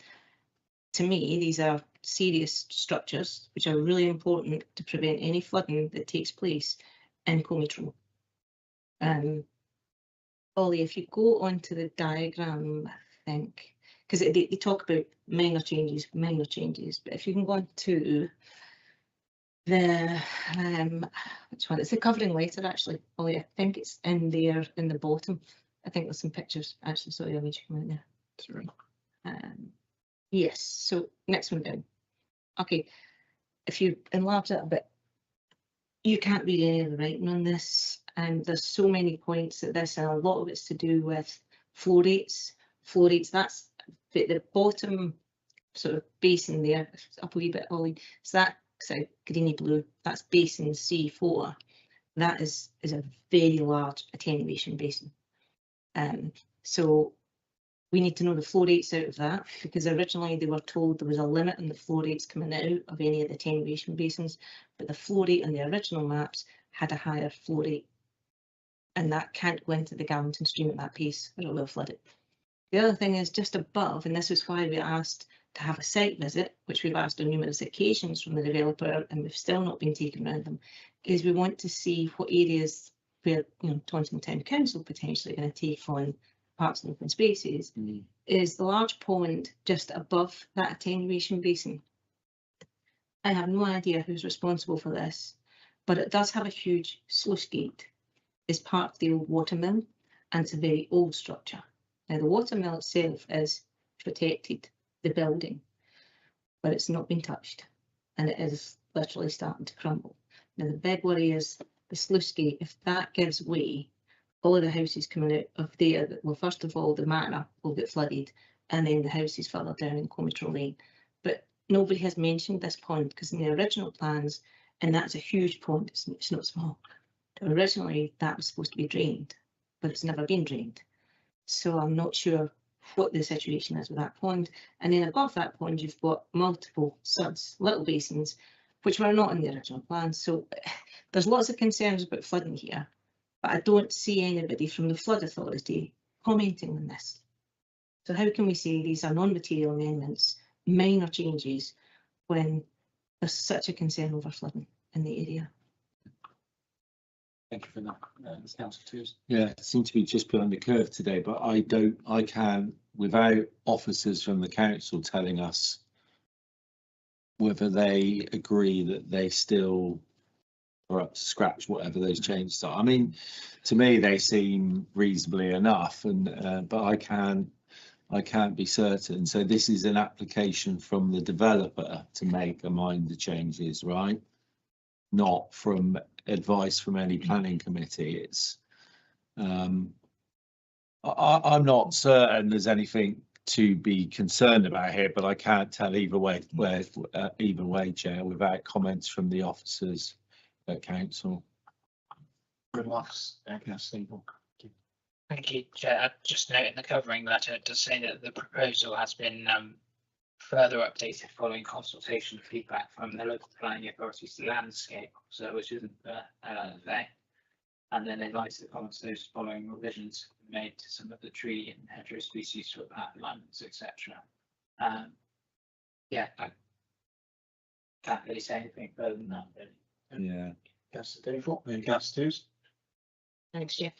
to me these are serious structures which are really important to prevent any flooding that takes place in Comitro. Ollie, if you go onto the diagram, I think, because they talk about minor changes, but if you can go on to the which one? It's the covering letter actually. Ollie, I think it's in there in the bottom. I think there's some pictures actually. Sorry, I'll need you to come out there. Sorry. Yes. So next one down. Okay. If you enlarge that a bit, you can't read any of the writing on this, and there's so many points at this, and a lot of it's to do with flow rates. Flow rates. That's the bottom sort of basin there, up a wee bit, Ollie. So that greeny blue. That's basin C4. That is a very large attenuation basin. So we need to know the flow rates out of that, because originally they were told there was a limit on the flow rates coming out of any of the attenuation basins, but the flow rate on the original maps had a higher flow rate, and that can't go into the Garlington stream at that pace, or it will flood it. The other thing is just above, and this is why we asked to have a site visit, which we've asked on numerous occasions from the developer, and we've still not been taken around them, is we want to see what areas where, you know, Taunton Town Council potentially going to take on parks and open spaces. Is the large pond just above that attenuation basin. I have no idea who's responsible for this, but it does have a huge sluice gate. It's part of the old watermill, and it's a very old structure. Now the watermill itself is protected, the building, but it's not been touched, and it is literally starting to crumble. Now the big worry is the sluice gate. If that gives way, all of the houses coming out of there, well, first of all, the manor will get flooded, and then the houses further down in Comitro Lane. But nobody has mentioned this pond, because in the original plans, and that's a huge pond, it's not small. Originally, that was supposed to be drained, but it's never been drained. So I'm not sure what the situation is with that pond. And then above that pond, you've got multiple suds, little basins, which were not in the original plan. So there's lots of concerns about flooding here, but I don't see anybody from the flood authority commenting on this. So how can we say these are non-material amendments, minor changes, when there's such a concern over flooding in the area? Thank you for that, Ms. Councillor Tooze. Yeah, it seemed to be just behind the curve today, but I can, without officers from the council telling us whether they agree that they still are up to scratch, whatever those changes are. I mean, to me, they seem reasonably enough, and but I can't be certain. So this is an application from the developer to make amend the changes, right? Not from advice from any planning committee. It's I'm not certain there's anything to be concerned about here, but I can't tell either way, Chair, without comments from the officers at council. Remarks, Councillor Steeple. Thank you, Chair. Just note in the covering letter, it does say that the proposal has been further updated following consultation and feedback from the local planning authority's landscape officer, which isn't the LLFA, and then invites the comments those following revisions made to some of the tree and hedgerow species for path alignments, etc. Yeah, Can't really say anything further than that, really. Yeah. Councillor Danforth, and Councillor Twos. Thanks, Chair.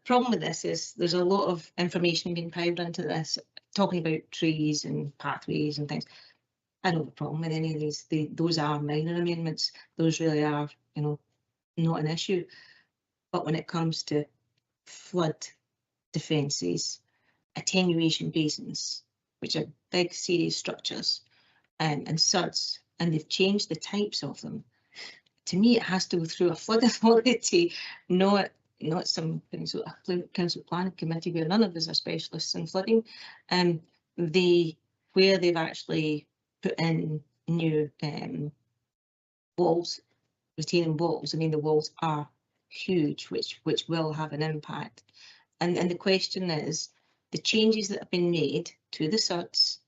Problem with this is there's a lot of information being piled into this, talking about trees and pathways and things. I don't have a problem with any of these. Those are minor amendments. Those really are, you know, not an issue. But when it comes to flood defences, attenuation basins, which are big, serious structures, and suds, and they've changed the types of them. To me, it has to go through a flood authority, not some council planning committee where none of us are specialists in flooding. Where they've actually put in new walls, retaining walls. I mean, the walls are huge, which will have an impact. And the question is, the changes that have been made to the suds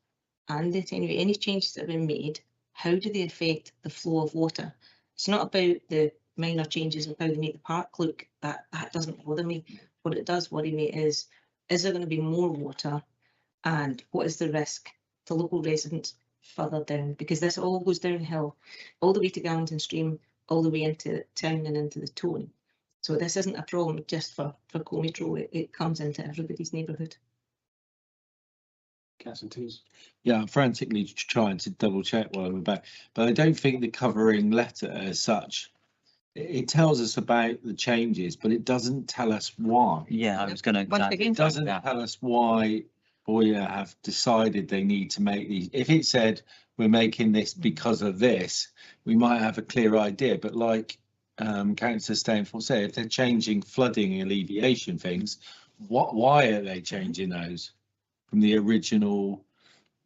and the attenuation, any changes that have been made, how do they affect the flow of water? It's not about the minor changes of how they make the park look. That doesn't bother me. What it does worry me is there going to be more water, and what is the risk to local residents further down? Because this all goes downhill, all the way to Garrington Stream, all the way into town and into the Taunton. So this isn't a problem just for Cometro. It comes into everybody's neighbourhood. Councillor Twos. Yeah, I'm frantically trying to double check while I'm back, but I don't think the covering letter as such, it tells us about the changes, but it doesn't tell us why. Yeah, I was going It doesn't tell us why Boyer have decided they need to make these. If it said we're making this because of this, we might have a clear idea. But like Councillor Stainforth said, if they're changing flooding alleviation things, why are they changing those from the original?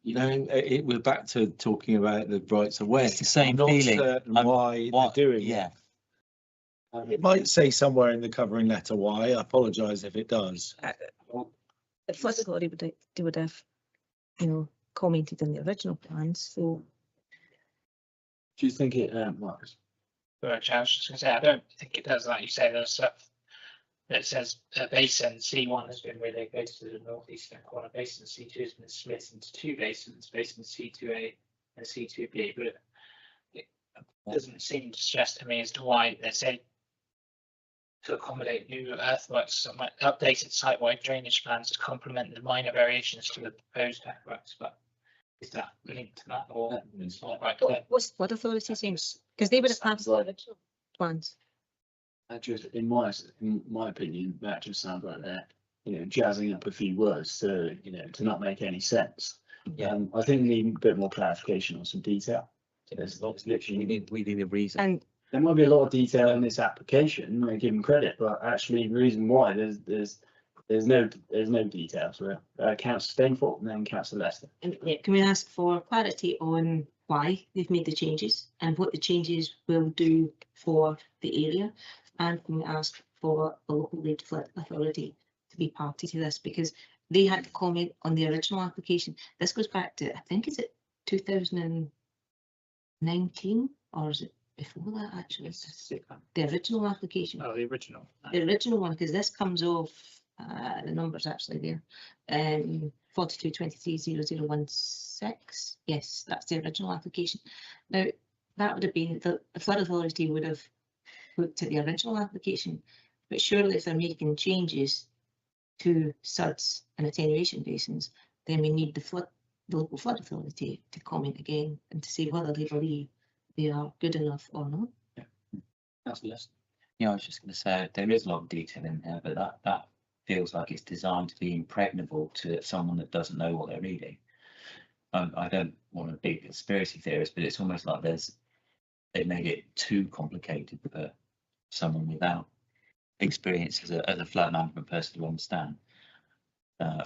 You know, we're back to talking about the rights of way. It's the same I'm feeling. not certain why they're doing Yeah. it. It might say somewhere in the covering letter why. I apologise if it does. The flood authority would have, you know, commented in the original plans. So Do you think it, Marcus? Sorry, I was just going to say, I don't think it does. Like you say, there's stuff that says basin C1 has been relocated to the northeastern corner. Basin C2 has been split into two basins, basin C2A and C2B. But it doesn't seem to suggest to me as to why they say to accommodate new earthworks, some updated site-wide drainage plans to complement the minor variations to the proposed earthworks. But is that linked to that, or it's not quite clear? what's the flood authority saying? Because they would have passed the original plans. Just in my opinion, that just sounds like they're, you know, jazzing up a few words to, you know, to not make any sense. Yeah. I think we need a bit more clarification on some detail. There's literally, We need a reason. And there might be a lot of detail in this application, I give them credit, but actually the reason why there's no details. Councillor Stainforth and then Councillor Lester. And can we ask for clarity on why they've made the changes and what the changes will do for the area? And can we ask for the local lead flood authority to be party to this, because they had to comment on the original application. This goes back to, I think, is it 2019 or is it before that actually? The original application. Oh, the original. The original one, because this comes off the numbers actually there. 42230016. Yes, that's the original application. Now that would have been the flood authority would have looked at the original application, but surely if they're making changes to suds and attenuation basins, then we need the local flood authority to comment again and to say whether they believe they are good enough or not. That's the list. Yeah, I was just going to say there is a lot of detail in there, but that feels like it's designed to be impregnable to someone that doesn't know what they're reading. I don't want to be a conspiracy theorist, but it's almost like they made it too complicated for someone without experience as a flood management person to understand.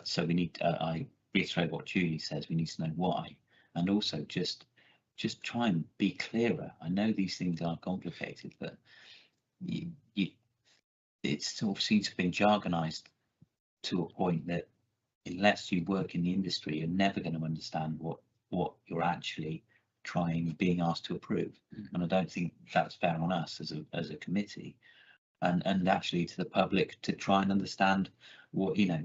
So we need, I reiterate what Julie says, we need to know why, and also just try and be clearer. I know these things are complicated, but it sort of seems to have been jargonized to a point that unless you work in the industry, you're never going to understand what you're actually being asked to approve. And I don't think that's fair on us as a committee, and actually to the public to try and understand what, you know,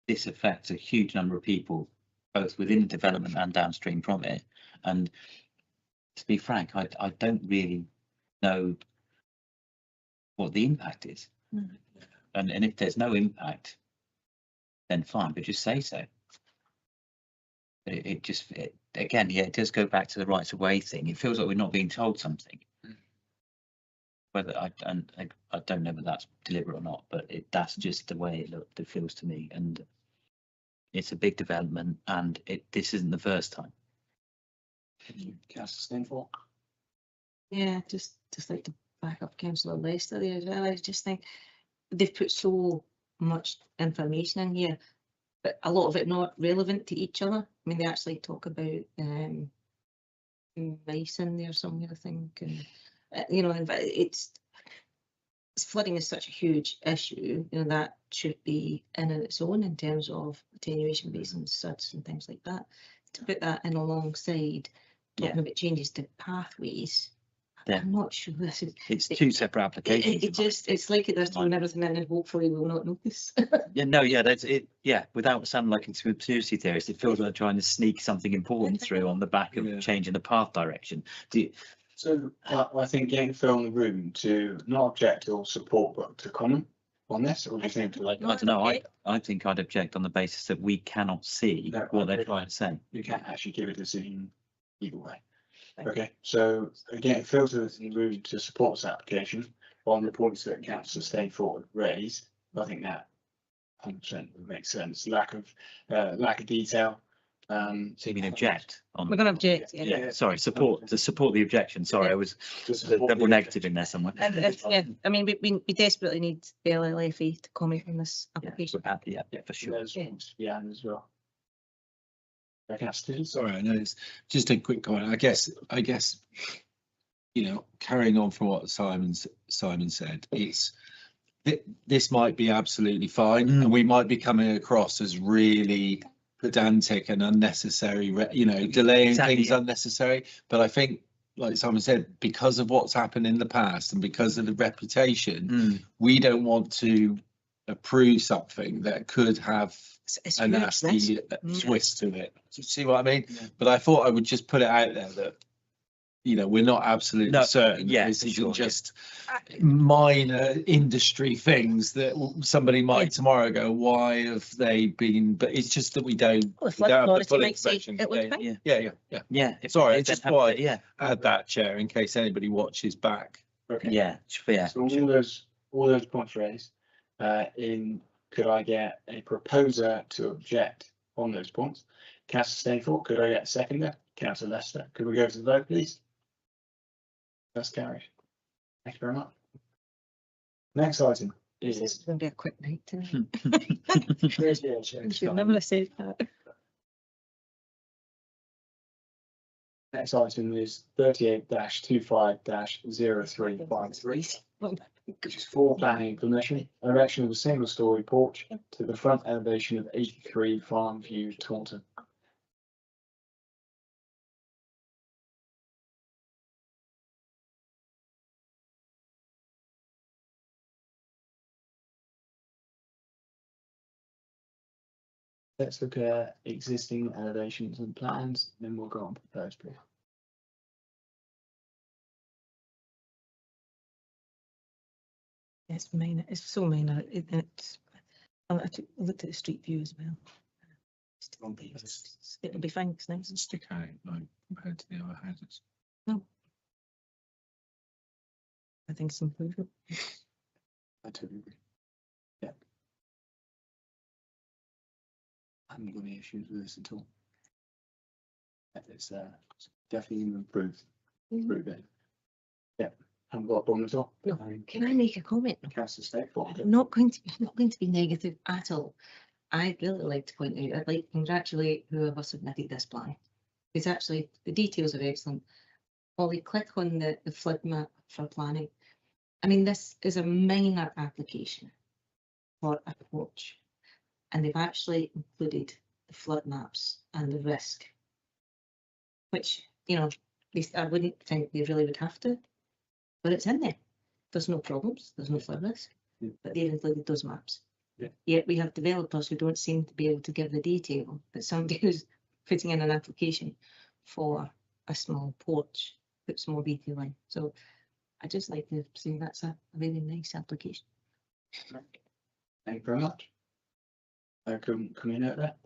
this affects a huge number of people both within the development and downstream from it, and to be frank, I don't really know what the impact is. And if there's no impact, then fine, but just say so. Again, yeah, it does go back to the rights of way thing. It feels like we're not being told something. Whether I don't know whether that's deliberate or not, but that's just the way it feels to me. And it's a big development, and this isn't the first time. Councillor Steinfort. Yeah, just like to back up Councillor Lester there as well. I just think they've put so much information in here, but a lot of it not relevant to each other. I mean, they actually talk about mice in there somewhere, I think, and you know, and it's flooding is such a huge issue, you know, that should be in its own in terms of attenuation basins, suds and things like that. To put that in alongside talking about changes to pathways, I'm not sure this is. It's two separate applications. It's like they're throwing everything in and hopefully we'll not notice. Yeah, no, yeah, that's it. Yeah, without sounding like a conspiracy theorist, it feels like trying to sneak something important through on the back of changing the path direction. So I think getting Phil in the room to not object or support, but to comment on this, or do you think? I don't know. I think I'd object on the basis that we cannot see what they're trying to say. You can't actually give a decision either way. Okay, so again, Phil is in the room to support this application on the points that Councillor Steinfort raised. I think that 100% makes sense. Lack of detail. So you mean object on? We're going to object. Yeah. Sorry, support the objection. Sorry, I was double negative in there somewhere. Yeah, I mean, we desperately need the LLFA to comment on this application. Yeah, for sure. There's yeah, as well. Sorry, I know it's just a quick comment. I guess, you know, carrying on from what Simon said, this might be absolutely fine, and we might be coming across as really pedantic and unnecessary, you know, delaying things unnecessary. But I think, like Simon said, because of what's happened in the past and because of the reputation, we don't want to approve something that could have a nasty twist to it. See what I mean? Yeah. But I thought I would just put it out there that, you know, we're not absolutely certain. Yeah, this isn't just minor industry things that somebody might tomorrow go, why have they been? But it's just that we don't. Well, the have the full information. Yeah. Sorry, I just thought I'd add that, Chair, in case anybody watches back. Okay. Yeah. So all those points raised. Could I get a proposer to object on those points? Councillor Steinfort, could I get a seconder? Councillor Lester, could we go to the vote, please? That's carried. Thank you very much. Next item is. This is going to be a quick night tonight. Never said that. Next item is 38-25-0353. Which is for planning permission, erection of a single-storey porch to the front elevation of 83 Farm View, Taunton. Let's look at existing elevations and plans, then we'll go on proposed, please. It's minor. It's so minor. I looked at the street view as well. It'll be fine. It's nice. Doesn't stick out like compared to the other houses. No. I think it's improvement. I totally agree. Yeah. I haven't got any issues with this at all. It's definitely going to improve it. Yeah. Haven't got a problem at all. No. Can I make a comment? Councillor Steinfort. I'm not going to be negative at all. I'd really like to point out, I'd like to congratulate whoever submitted this plan. Because actually the details are excellent. Ollie, click on the flood map for planning. I mean, this is a minor application for a porch. And they've actually included the flood maps and the risk. Which, you know, at least I wouldn't think they really would have to. But it's in there. There's no problems. There's no flood risk. But they've included those maps. Yeah. Yet we have developers who don't seem to be able to give the detail. But somebody who's putting in an application for a small porch put some more detail in. So I just like to say that's a really nice application. Thank you very much. Can we note that?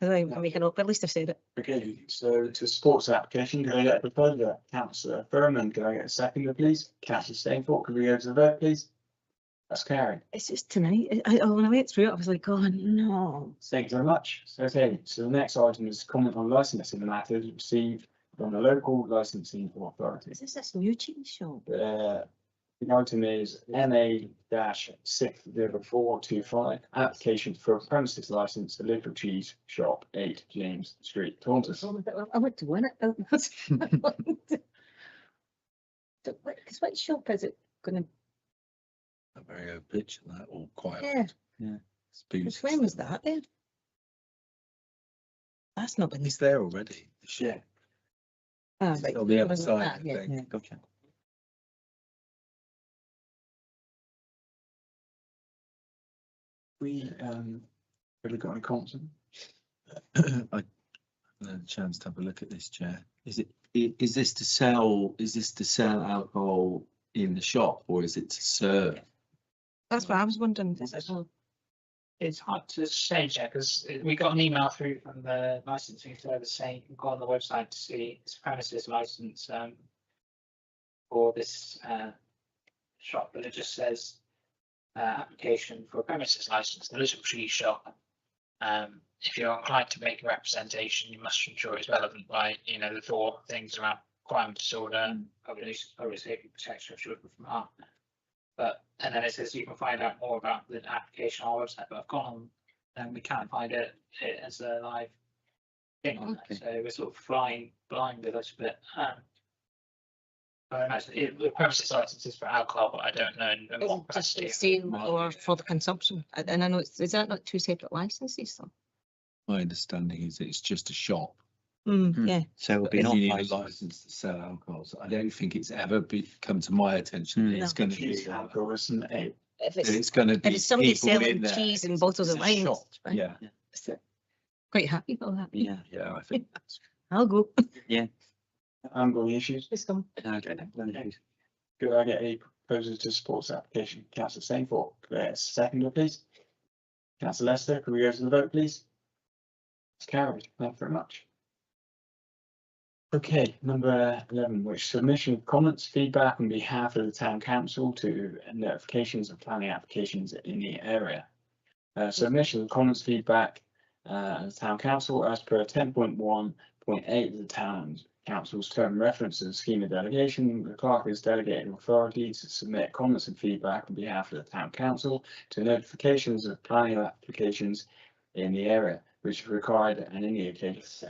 I'm making up, at least I've said it. Okay, so to support this application, can I get a proposer? Councillor Furman, can I get a seconder, please? Councillor Stainford, can we go to the vote, please? That's carried. It's just tonight. When I went through it, I was like, oh no. Thank you very much. So, okay, so the next item is comment on licensing matters received from the local licensing authority. Is this new cheese shop? The item is MA-60425, application for a premises license, the Little Cheese Shop, 8 James Street, Taunton. I went to win it. Because what shop is it going to? A very old picture that, or quite. Yeah. Spoons. Because when was that then? That's not been. It's there already. The shop. Ah, It's right. on the other Wasn't side. that? I Yeah. think. Yeah, gotcha. We really got any comments? I had a chance to have a look at this, Chair. Is this to sell alcohol in the shop, or is it to serve? That's what I was wondering. It's hard to say, because we got an email through from the licensing service saying you can go on the website to see this premises license for this shop, but it just says application for a premises license, the Little Cheese Shop. If you're inclined to make a representation, you must ensure it's relevant by, the 4 things around crime disorder, public safety protection, children from harm. And then it says you can find out more about the application on our website, but I've gone on and we can't find it as a live thing on there. So we're sort of flying blind with us a bit. I imagine the premises license is for alcohol, but I don't know in what Just for capacity. sale or for the consumption. And I know is that not 2 separate licenses? So? My understanding is it's just a shop. Yeah. So it'll be And not you need a licensed. license to sell alcohol. So I don't think it's ever come to my attention. That it's going to be. Cheese alcohol isn't it? If It's going to be. if it's somebody people in selling there. cheese and bottles It's of a wine, shop. right? Yeah, Quite happy for that. Yeah. yeah. I think that's. I'll go. I'm got any issues. Just come. No, I don't know. Could I get a proposer to support this application? Councillor Stainford, could I get a seconder, please? Councillor Lester, could we go to the vote, please? It's carried. Thank you very much. Okay, number 11, which submission of comments, feedback on behalf of the town council to notifications of planning applications in the area. Submission of comments, feedback, the town council as per 10.1.8 of the town council's term reference to the scheme of delegation. The clerk is delegated authority to submit comments and feedback on behalf of the town council to notifications of planning applications in the area, which is required and indicates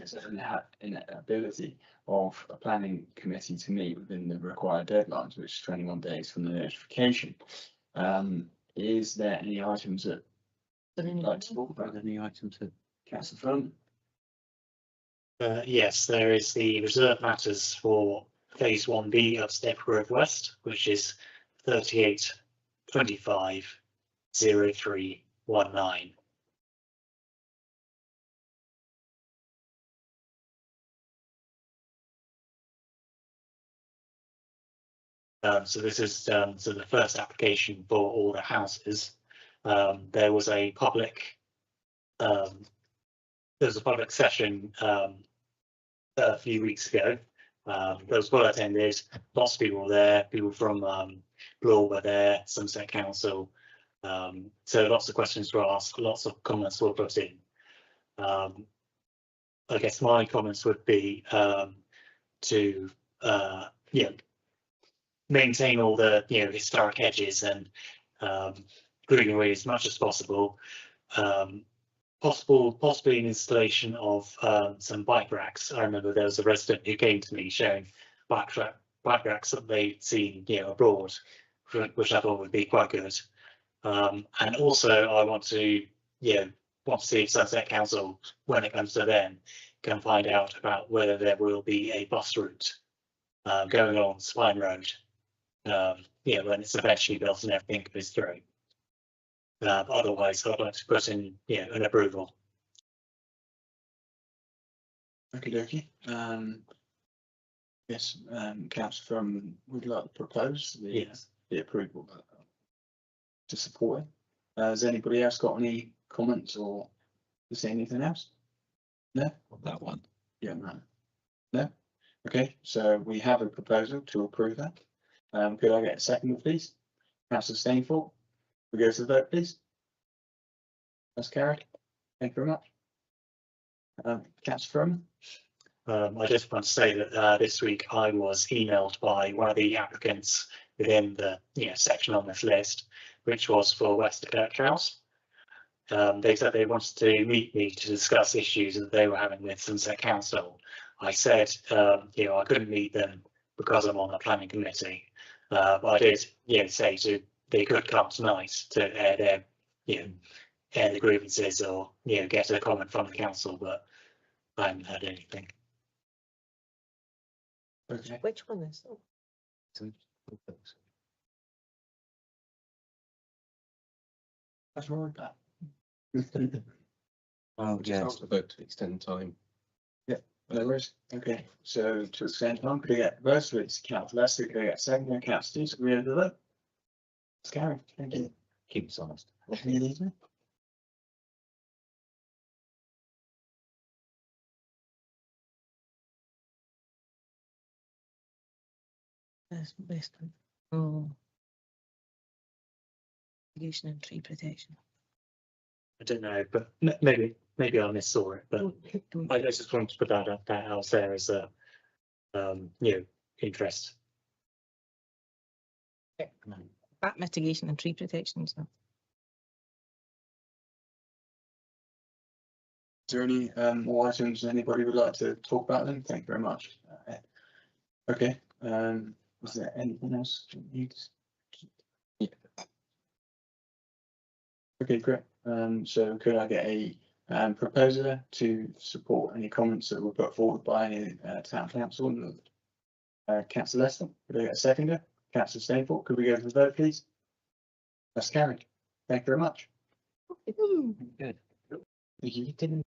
inability of a planning committee to meet within the required deadlines, which is 21 days from the notification. Is there any items that you'd like to talk about? Any items that Councillor Furman? Yes, there is the reserve matters for phase 1B of Neighbourhood West, which is 38250319. So this is so the first application for all the houses. There was a public session a few weeks ago. That was well attended. Lots of people were there. People from Law were there. Somerset Council. So lots of questions were asked. Lots of comments were put in. I guess my comments would be to maintain all the historic edges and greenery as much as possible. Possibly an installation of some bike racks. I remember there was a resident who came to me showing bike racks that they'd seen abroad, which I thought would be quite good. And also I want to see if Somerset Council, when it comes to them, can find out about whether there will be a bus route going along Spine Road. When it's eventually built and everything goes through. Otherwise, I'd like to put in an approval. Okie dokie. Yes, councillor from would like to propose the approval to support it. Has anybody else got any comments or to say anything else? No? That one. Yeah, no. No? Okay, so we have a proposal to approve that. Could I get a second, please? Councillor Stainford, we go to the vote, please. That's carried. Thank you very much. Councillor Froman. I just want to say that this week I was emailed by one of the applicants within the section on this list, which was for Wester Kirk House. They said they wanted to meet me to discuss issues that they were having with Sunset Council. I said, I couldn't meet them because I'm on the planning committee, but I did, say they could come tonight to air their, air the grievances or get a comment from the council, but I haven't heard anything. Okay. Which one is it? That's right. I'll just ask the vote to extend time. No worries. Okay, so to extend time, could I get the first, it's councillor Lester, could I get second, and councillor Steve, agree with the vote? It's carried. Thank you. Keep us honest. That's best one. Oh. Mitigation and tree protection. I don't know, but maybe I missaw it, but I just wanted to put that out there as a interest. Bat mitigation and tree protection. So. Is there any more items anybody would like to talk about then? Thank you very much. Okay, is there anything else? Okay, great. So could I get a proposer to support any comments that were put forward by any town council? Councillor Lester, could I get a seconder? Councillor Stainford, could we go to the vote, please? That's carried. Thank you very much. Good. Thank you. You didn't.